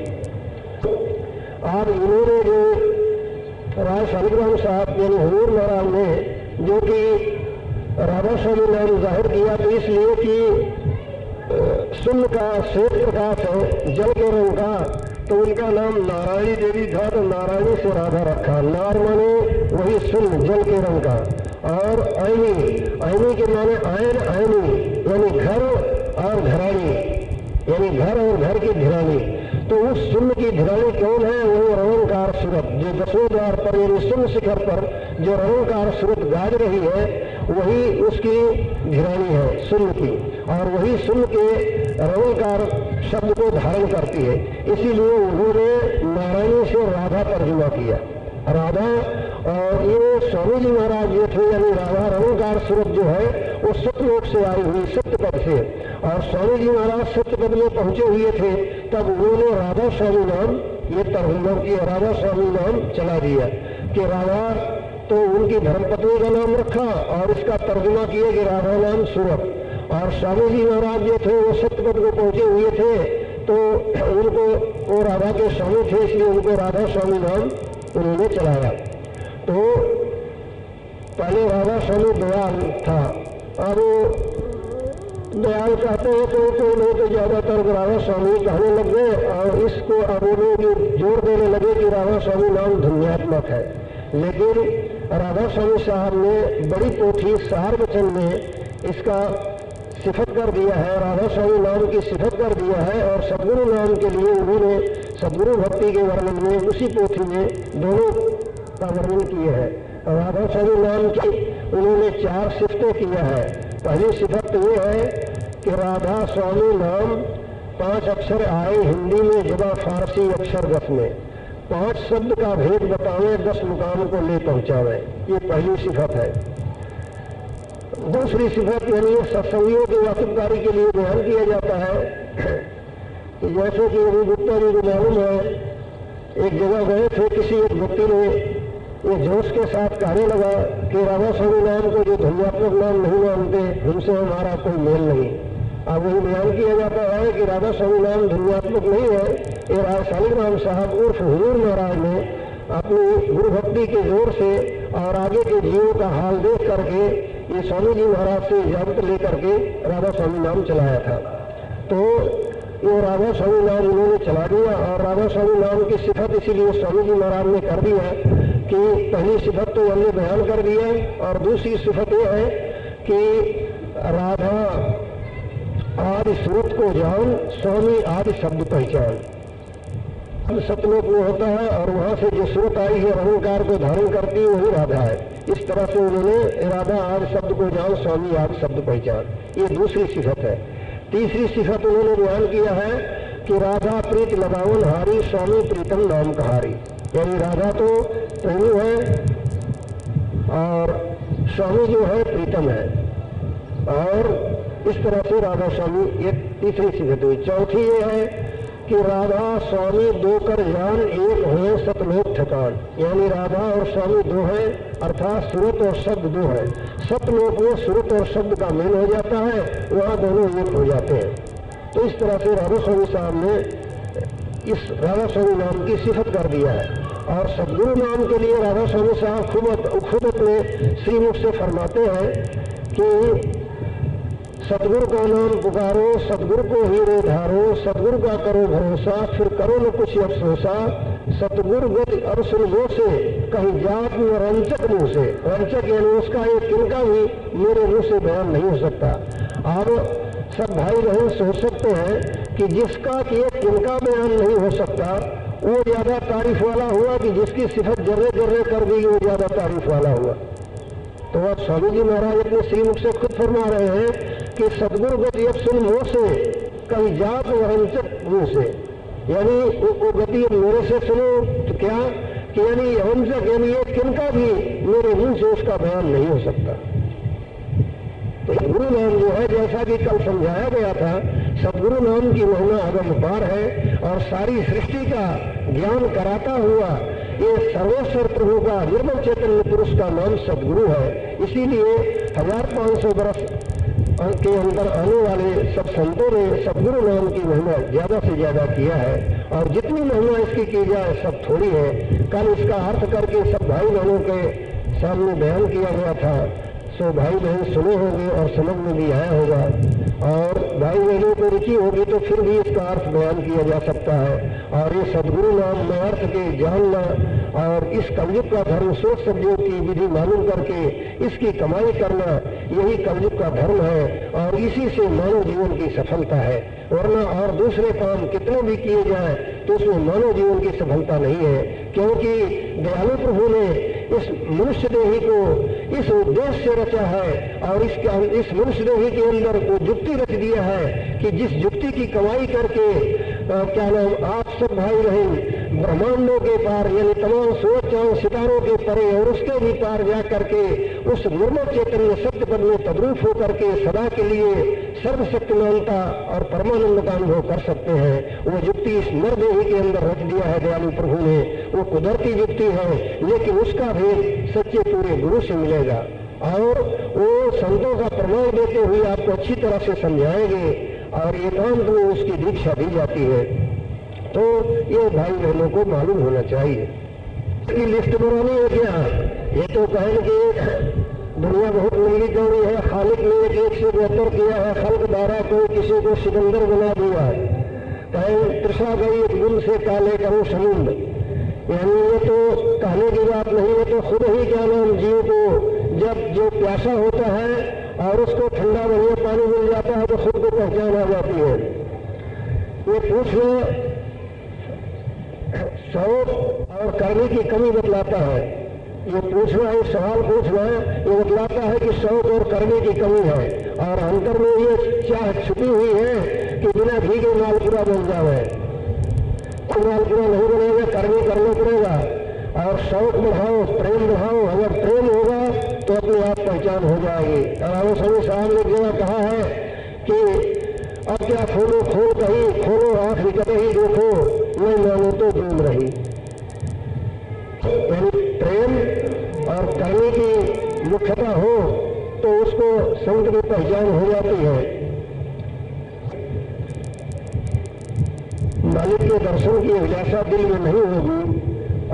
Speaker 1: और इन्होंने जो राय शालिग्राम साहब यानी हुजूर महाराज ने जो कि राधा स्वामी नाम जाहिर किया, तो इसलिए कि शून्य का श्वेत प्रकाश है जल के रंग का, तो उनका नाम नारायणी देवी था। तो नारायणी से राधा रखा। नार माने वही शून्य जल के रंग का, और ऐनी के माने आयन ऐनी यानी घर और घरानी, यानी घर और घर की धिरानी। तो उस शून्य की धिरानी कौन है? वही रवंकार सूरत, जो 10वें द्वार पर यानी शून्य शिखर पर जो रवंकार सूरत गाज रही है वही उसकी धिरानी है शून्य की, और वही शून्य के रवंकार शब्द को धारण करती है। इसीलिए उन्होंने नारायणी से राधा तर्जुमा किया। राधा, और ये स्वामी जी महाराज जो थे यानी राधा रवंकार सूरत जो है वो सत्यलोक से आई हुई सत्यपद से, और स्वामी जी महाराज सत्यपद में पहुंचे हुए थे। तब उन्होंने राधा स्वामी नाम ये तर्जुमा किया, राधा स्वामी नाम चला दिया कि राधा, तो उनकी धर्मपत्नी का नाम रखा और इसका तर्जुमा किया कि राधा नाम सूरत। और स्वामी जी महाराज जो थे वो सत्यपद को पहुंचे हुए थे, तो उनको वो राधा के स्वामी थे, इसलिए उनको राधा स्वामी नाम उन्होंने चलाया। तो पहले राधा स्वामी दयाल था, अब दयाल कहते हैं तो नहीं, तो ज्यादातर राधा स्वामी कहने लग गए, और इसको अब वो लोग जोर देने लगे कि राधा स्वामी नाम धन्यात्मक है। लेकिन राधा स्वामी साहब ने बड़ी पोथी सार वचन में इसका सिफत कर दिया है, राधा स्वामी नाम की सिफत कर दिया है। और सदगुरु नाम के लिए उन्होंने सदगुरु भक्ति के वर्णन में उसी पोथी में दोनों का वर्णन किया है। राधा स्वामी नाम की उन्होंने 4 सिफतें किया है। पहली सिफत ये है कि राधा स्वामी नाम 5 अक्षर आए हिंदी में जबा फारसी अक्षर 10 में, 5 शब्द का भेद बतावे 10 मुकाम को ले पहुंचावे, ये पहली सिफत है। दूसरी सिफत यानी सत्संगियों के वाकिफकारी के लिए बयान किया जाता है कि जैसे कि अभी गुप्ता जी को मालूम है, एक जगह गए थे, किसी एक व्यक्ति ने ये जोश के साथ कहने लगा कि राधा स्वामी नाम को जो ध्वन्यात्मक नाम नहीं मानते उनसे हमारा कोई मेल नहीं। अब वही बयान किया जाता है कि राधा स्वामी नाम ध्वन्यात्मक नहीं है। ये राय शालिग्राम साहब उर्फ हुजूर महाराज ने अपनी गुरु भक्ति के जोर से और आगे के जीवों का हाल देख करके ये स्वामी जी महाराज से इजाजत लेकर के राधा स्वामी नाम चलाया था। तो ये राधा स्वामी नाम उन्होंने चला दिया और राधा स्वामी नाम की सिफत इसीलिए स्वामी जी महाराज ने कर दिया कि पहली सिफत तो हमने बयान कर दिया और दूसरी सिफत ये है कि राधा आदि स्रोत को जान, स्वामी आदि शब्द पहचान। अब सतलोक में होता है और वहां से जो स्रोत आई है अहंकार को धारण करती है वही राधा है। इस तरह से उन्होंने राधा आदि शब्द को जान, स्वामी आदि शब्द पहचान, ये दूसरी सिफत है। तीसरी सिफत उन्होंने बयान किया है कि राधा प्रीत लगावन हारी, स्वामी प्रीतम नाम कहारी। यानी राधा तो प्रेमी है और स्वामी जो है प्रीतम है। और इस तरह से राधा स्वामी ये तीसरी सिफत हुई। चौथी ये है कि राधा स्वामी दो कर जान, एक हो सतलोक ठिकान। यानी राधा और स्वामी दो है, अर्थात सुरत और शब्द दो है। सतलोक में सुरत और शब्द का मेल हो जाता है, वहां दोनों एक हो जाते हैं। तो इस तरह से राधा स्वामी साहब ने इस राधा स्वामी नाम की सिफत कर दिया है। और सदगुरु नाम के लिए राधा स्वामी साहब खुद अपने श्रीमुख से फरमाते हैं कि सतगुरु का नाम पुकारो, सतगुरु को ही रे धारो, सतगुरु का करो भरोसा, फिर करो न कुछ अफसोसा। सतगुरु गति अरसुर मुँह से, कहीं जात में रंचक मुँह से। रंचक यानी उसका एक तिनका भी मेरे मुँह से बयान नहीं हो सकता। अब सब भाई बहन सोच सकते हैं कि जिसका कि एक तिनका बयान नहीं हो सकता वो ज्यादा तारीफ वाला हुआ कि जिसकी सिफत जर्रे जर्रे कर दी वो ज्यादा तारीफ वाला हुआ। तो अब स्वामी जी महाराज अपने श्रीमुख से खुद फरमा रहे हैं कि सदगुरु गति अब सुन मुँह से, कहीं जात वंचक मुँह से। यानी वो गति मेरे से सुनो तो क्या कि यानी वंचक यानी ये किनका भी मेरे मुँह से उसका बयान नहीं हो सकता। तो गुरु नाम जो है, जैसा कि कल समझाया गया था, सदगुरु नाम की महिमा अगम पार है और सारी सृष्टि का ज्ञान कराता हुआ ये सर्वेश्वर प्रभु का निर्मल चैतन्य पुरुष का नाम सदगुरु है। इसीलिए 1500 वर्ष के अंदर आने वाले सब संतों ने सदगुरु नाम की महिमा ज्यादा से ज्यादा किया है और जितनी महिमा इसकी की जाए सब थोड़ी है। कल इसका अर्थ करके सब भाई बहनों के सामने बयान किया गया था, सो भाई बहन सुने होंगे और समझ में भी आया होगा। और भाई बहनों को रुचि होगी तो फिर भी इसका अर्थ बयान किया जा सकता है। और ये सदगुरु नाम में अर्थ के जानना और इस कलयुग का धर्म सोच समझो की विधि मालूम करके इसकी कमाई करना, यही कलयुग का धर्म है और इसी से मानव जीवन की सफलता है। वरना और दूसरे काम कितने भी किए जाए तो उसमें मानव जीवन की सफलता नहीं है, क्योंकि दयालु प्रभु ने इस मनुष्य देही को इस उद्देश्य से रचा है और इस मनुष्य देही के अंदर वो युक्ति रच दिया है कि जिस युक्ति की कमाई करके क्या नाम आप सब भाई बहन ब्रह्मांडों के पार यानी तमाम सूरज चांद सितारों के परे और उसके भी पार जा करके उस निर्मल चैतन्य सत्य पद में तद्रूप होकर के सदा के लिए सर्वशक्तिमानता और परमानंद का अनुभव कर सकते हैं। वो युक्ति इस नरदेही के अंदर रच दिया है दयालु प्रभु ने। वो कुदरती युक्ति है लेकिन उसका भेद सच्चे पूरे गुरु से मिलेगा और वो संतों का प्रमाण देते हुए आपको अच्छी तरह से समझाएंगे और एकांत में उसकी दीक्षा दी जाती है। तो ये भाई बहनों को मालूम होना चाहिए। इसकी लिस्ट बनानी है क्या? ये तो कहेंगे दुनिया बहुत लंबी चौड़ी है, खालिक ने एक से बेहतर किया है, खल्क 12 को किसी को सिकंदर बना दिया है। कहें तृषा गई एक गुल से काले करूं समुद्र, यानी ये तो कहने की बात नहीं है, तो खुद ही क्या नाम जीव को जब जो प्यासा होता है और उसको ठंडा बढ़िया पानी मिल जाता है तो खुद को पहचान आ जाती है। ये पूछना शौक और करने की कमी बतलाता है। ये पूछना, ये सवाल पूछना ये बतलाता है कि शौक और करने की कमी है, और अंतर में ये चाह छुपी हुई है कि बिना घी के मालपुरा बन जावे। मालपुरा नहीं बनेगा, कर्म करना पड़ेगा। और शौक बढ़ाओ, प्रेम बढ़ाओ, अगर प्रेम होगा तो अपने आप पहचान हो जाएगी। राम स्वामी साहब ने जो कहा है कि अब क्या खोलो खोल कहीं, खोलो आंख निकट ही देखो, नहीं मानो तो डूब रही। यानी प्रेम और करने की मुख्यता हो तो उसको संत की पहचान हो जाती है। मालिक के दर्शन की अभिलाषा दिल में नहीं होगी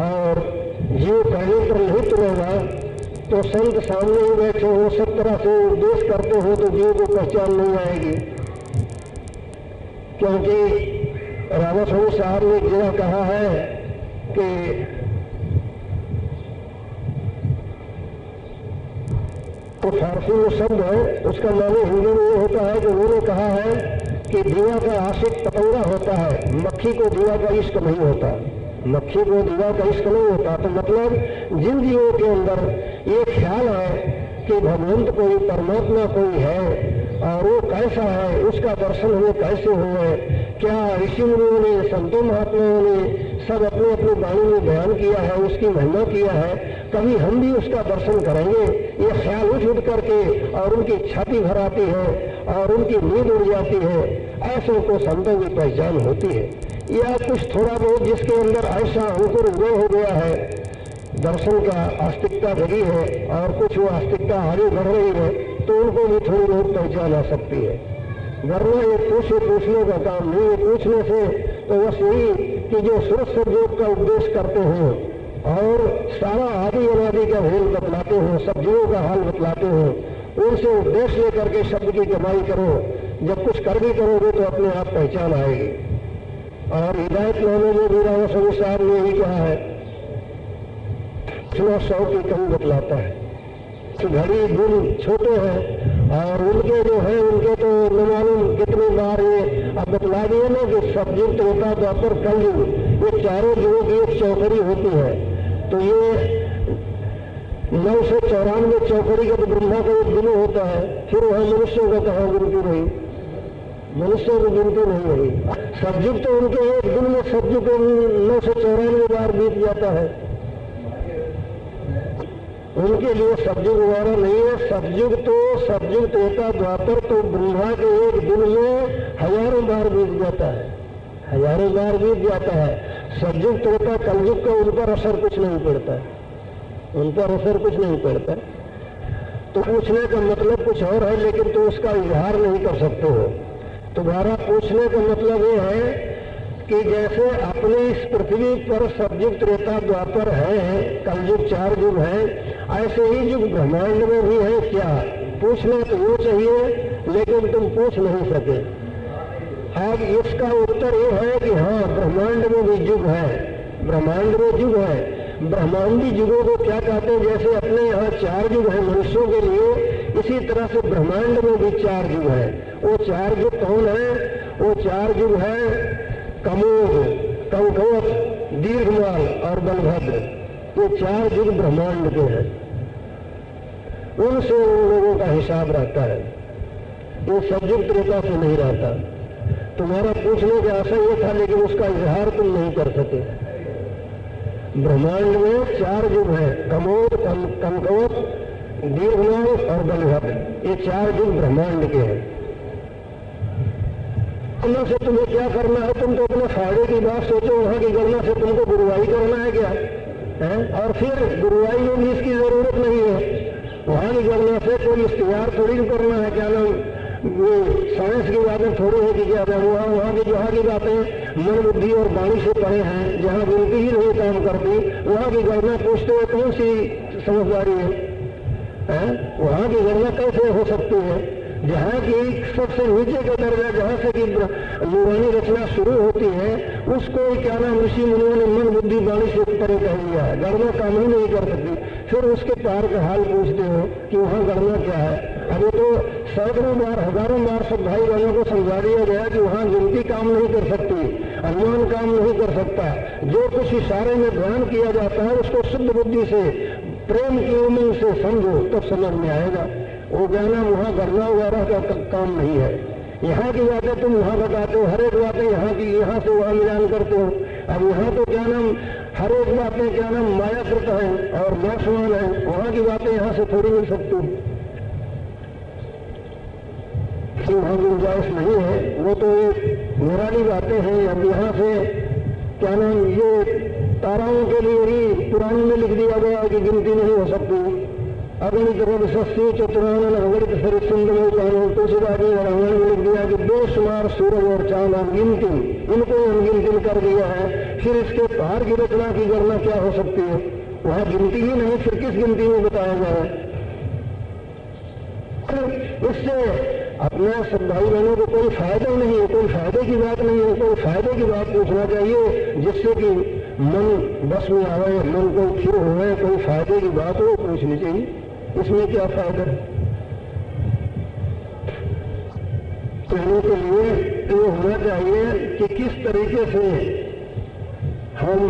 Speaker 1: और जीव करने पर नहीं तुलेगा तो संत सामने ही बैठे हो, सब तरह से उपदेश करते हो तो जीव को पहचान नहीं आएगी। क्योंकि रामास्वामी साहब ने एक जगह कहा है कि तो फारसी में शब्द है, उसका माने हिंदी में ये होता है कि उन्होंने कहा है कि दीवा का आशिक पतंगा होता है, मक्खी को दीवा का इश्क नहीं होता। मक्खी को दीवा का इश्क नहीं होता। तो मतलब जिन जीवों के अंदर ये ख्याल है कि भगवंत कोई, परमात्मा कोई है और वो कैसा है, उसका दर्शन हमें कैसे हुए, क्या ऋषि मुनियों ने, संतों महात्माओं ने सब अपने अपनी वाणी में बयान किया है, उसकी महिमा किया है, कभी हम भी उसका दर्शन करेंगे, ये ख्याल उठ करके और उनकी छाती भर आती है और उनकी नींद उड़ जाती है। ऐसों को संतों की पहचान होती है। या कुछ थोड़ा बहुत जिसके अंदर ऐसा अंकुर उदय हो गया है, दर्शन का आस्तिकता जगी है और कुछ वो आस्तिकता आगे बढ़ रही है, तो उनको भी थोड़ी बहुत पहचान आ सकती है। वरना ये पूछने का काम नहीं है। पूछने से तो बस यही कि जो सुरक्षित योग का उपदेश करते हो और सारा आदि अनादि का भेद बतलाते हो, सब जीवों का हाल बतलाते हो, उनसे उपदेश लेकर के शब्द की कमाई करो। जब कुछ कर भी करोगे तो अपने आप पहचान आएगी। और हिदायत नामे में भी रामास्वामी साहब ने यही कहा है, इतना 100 की कमी बतलाता है। घड़ी गुण छोटे हैं और उनके जो है उनके तो न मालूम कितने बार ये अब बतला दिए ना कि सतयुग त्रेता द्वापर कलयुग, ये चारों युगों की एक चौकड़ी होती है। तो ये 994 चौकड़ी का तो ब्रह्मा का एक दिन होता है, फिर वह मनुष्यों का कहाँ गिनती रही, मनुष्यों की गिनती नहीं रही। सतयुग तो उनके एक दिन में सतयुग 994 बार बीत जाता है। उनके लिए सतयुग वगैरह नहीं है। सतयुग तो सतयुग त्रेता द्वापर तो ब्रह्मा के एक दिन में हजारों बार बीत जाता है, हजारों बार बीत जाता है। सतयुग त्रेता कलयुग का उन पर असर कुछ नहीं पड़ता, उन पर असर कुछ नहीं पड़ता। तो पूछने का मतलब कुछ और है, लेकिन तो उसका इजहार नहीं कर सकते हो। तुम्हारा पूछने का मतलब ये है कि जैसे अपने इस पृथ्वी पर सतयुग त्रेता द्वापर है, कलयुग 4 युग है, ऐसे ही युग ब्रह्मांड में भी है क्या? पूछना तो वो चाहिए, लेकिन तुम पूछ नहीं सके। अब इसका उत्तर ये है कि हाँ, ब्रह्मांड में भी युग है, ब्रह्मांड में युग है। ब्रह्मांडी युगों को क्या कहते हैं? जैसे अपने यहाँ 4 युग है मनुष्यों के लिए, इसी तरह से ब्रह्मांड में भी 4 युग है। वो 4 युग कौन है? वो 4 युग है कमोद, कंकवत, दीर्घमाल और बलभद्र। ये 4 युग ब्रह्मांड के हैं, उनसे उन लोगों का हिसाब रहता है। ये सतयुग त्रेता से नहीं रहता। तुम्हारा पूछने का आशा ये था, लेकिन उसका इजहार तुम नहीं कर सके। ब्रह्मांड में 4 युग है, कमोद, कंकवत, दीर्घमाल और बलभद्र। ये 4 युग ब्रह्मांड के हैं। गणना से तुम्हें क्या करना है? तुम तो अपने फायदे की बात सोचो। वहां की गणना से तुमको गुरुवाई करना है क्या है? और फिर गुरुवाई में भी इसकी जरूरत नहीं है। वहां की गणना से कोई इख्तियार थोड़ी करना है। क्या नाम, ये साइंस की बातें थोड़ी है कि क्या है। वहां की बातें मन बुद्धि और वाणी से परे हैं, जहां गिनती ही नहीं काम करती, वहां की गणना पूछते हुए कौन सी समझदारी है? वहां की गणना कैसे हो सकती है? जहाँ की सबसे नीचे का दर्जा, जहाँ से कि यूनानी रचना शुरू होती है, उसको क्या नाम ऋषि मुनियों ने मन बुद्धि वाणी से परे कह लिया है, गणना काम ही नहीं कर सकती। फिर उसके पार का हाल पूछते हो कि वहाँ गणना क्या है। अभी तो सैकड़ों बार, हजारों बार सब भाई बहनों को समझा दिया गया कि वहाँ गिनती काम नहीं कर सकती, अनुमान काम नहीं कर सकता। जो कुछ इशारे में ध्यान किया जाता है उसको शुद्ध बुद्धि से, प्रेम की उमंग से समझो, तब समझ में आएगा। वो कहना वहाँ गणना वगैरह का काम नहीं है। यहाँ की बातें तुम वहाँ बताते हो, हर एक बातें यहाँ की, यहाँ से वहाँ मिलान करते हो। अब यहाँ तो क्या नाम हर एक बातें क्या नाम मायाकृत है और नाशवान है, वहाँ की बातें यहाँ से थोड़ी मिल सकती, वहाँ गुंजाइश नहीं है। वो तो एक निराली बातें हैं। अब यहाँ से क्या नाम ये ताराओं के लिए ही पुराण में लिख दिया गया कि गिनती नहीं हो सकती। अगणित सस्ती चतुरानन अगणित सरिसिंधु कानून तुलसीदास ने रामायण में लिख दिया कि बेशुमार सूरज और चांद अनगिनती, इनको अनगिनती कर दिया है। फिर इसके पार की रचना की गणना क्या हो सकती है? वहाँ गिनती ही नहीं, फिर किस गिनती में बताया गया? इससे अपने सब भाई बहनों को कोई फायदा नहीं है, कोई फायदे की बात नहीं है। कोई फायदे की बात पूछना चाहिए जिससे कि मन बस में आवे, मन को स्थिर होवे, कोई फायदे की बात हो पूछनी चाहिए। इसमें क्या फायदा? कहने के लिए ये होना चाहिए कि किस तरीके से हम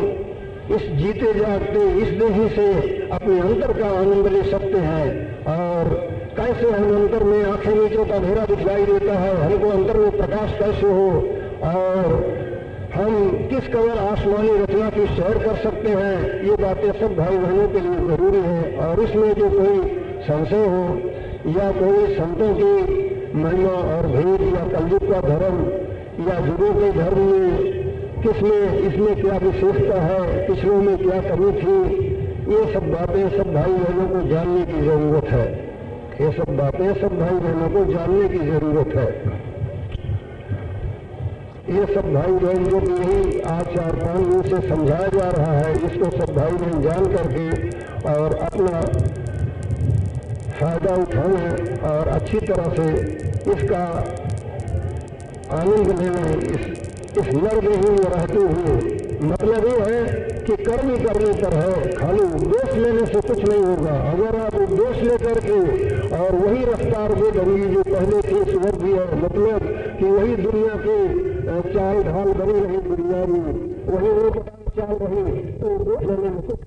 Speaker 1: इस जीते जागते इस देही से अपने अंतर का आनंद ले सकते हैं, और कैसे हम अंतर में आंखें नीचों का अंधेरा दिखलाई देता है, हमको अंतर में प्रकाश कैसे हो, और हम किस कदर आसमानी रचना की सैर कर सकते हैं, ये बातें सब भाई बहनों के लिए जरूरी है। और इसमें जो कोई संशय हो या कोई संतों की महिमा और भेद या कलयुग का धर्म या जुगों के धर्म में किसमें इसमें क्या विशेषता है, पिछलों में क्या कमी थी, ये सब बातें सब भाई बहनों को जानने की जरूरत है। ये सब बातें सब भाई बहनों को जानने की जरूरत है। ये सब भाई बहन जो कि यही आज 4-5 दिन से समझाया जा रहा है, इसको सब भाई बहन जान करके और अपना फायदा उठाएं और अच्छी तरह से इसका आनंद लें। इस नरदेही में रहते हुए मतलब ये है कि कर्म करने पर है, खाली उपदेश लेने से कुछ नहीं होगा। अगर आप उपदेश लेकर के और वही रफ्तार में ढंगी जो पहले थी सुधर भी है, मतलब कि वही दुनिया की चाल ढाल बनी रही, दुनिया में वही वो चाल रही, तो उपदेश लेने में कुछ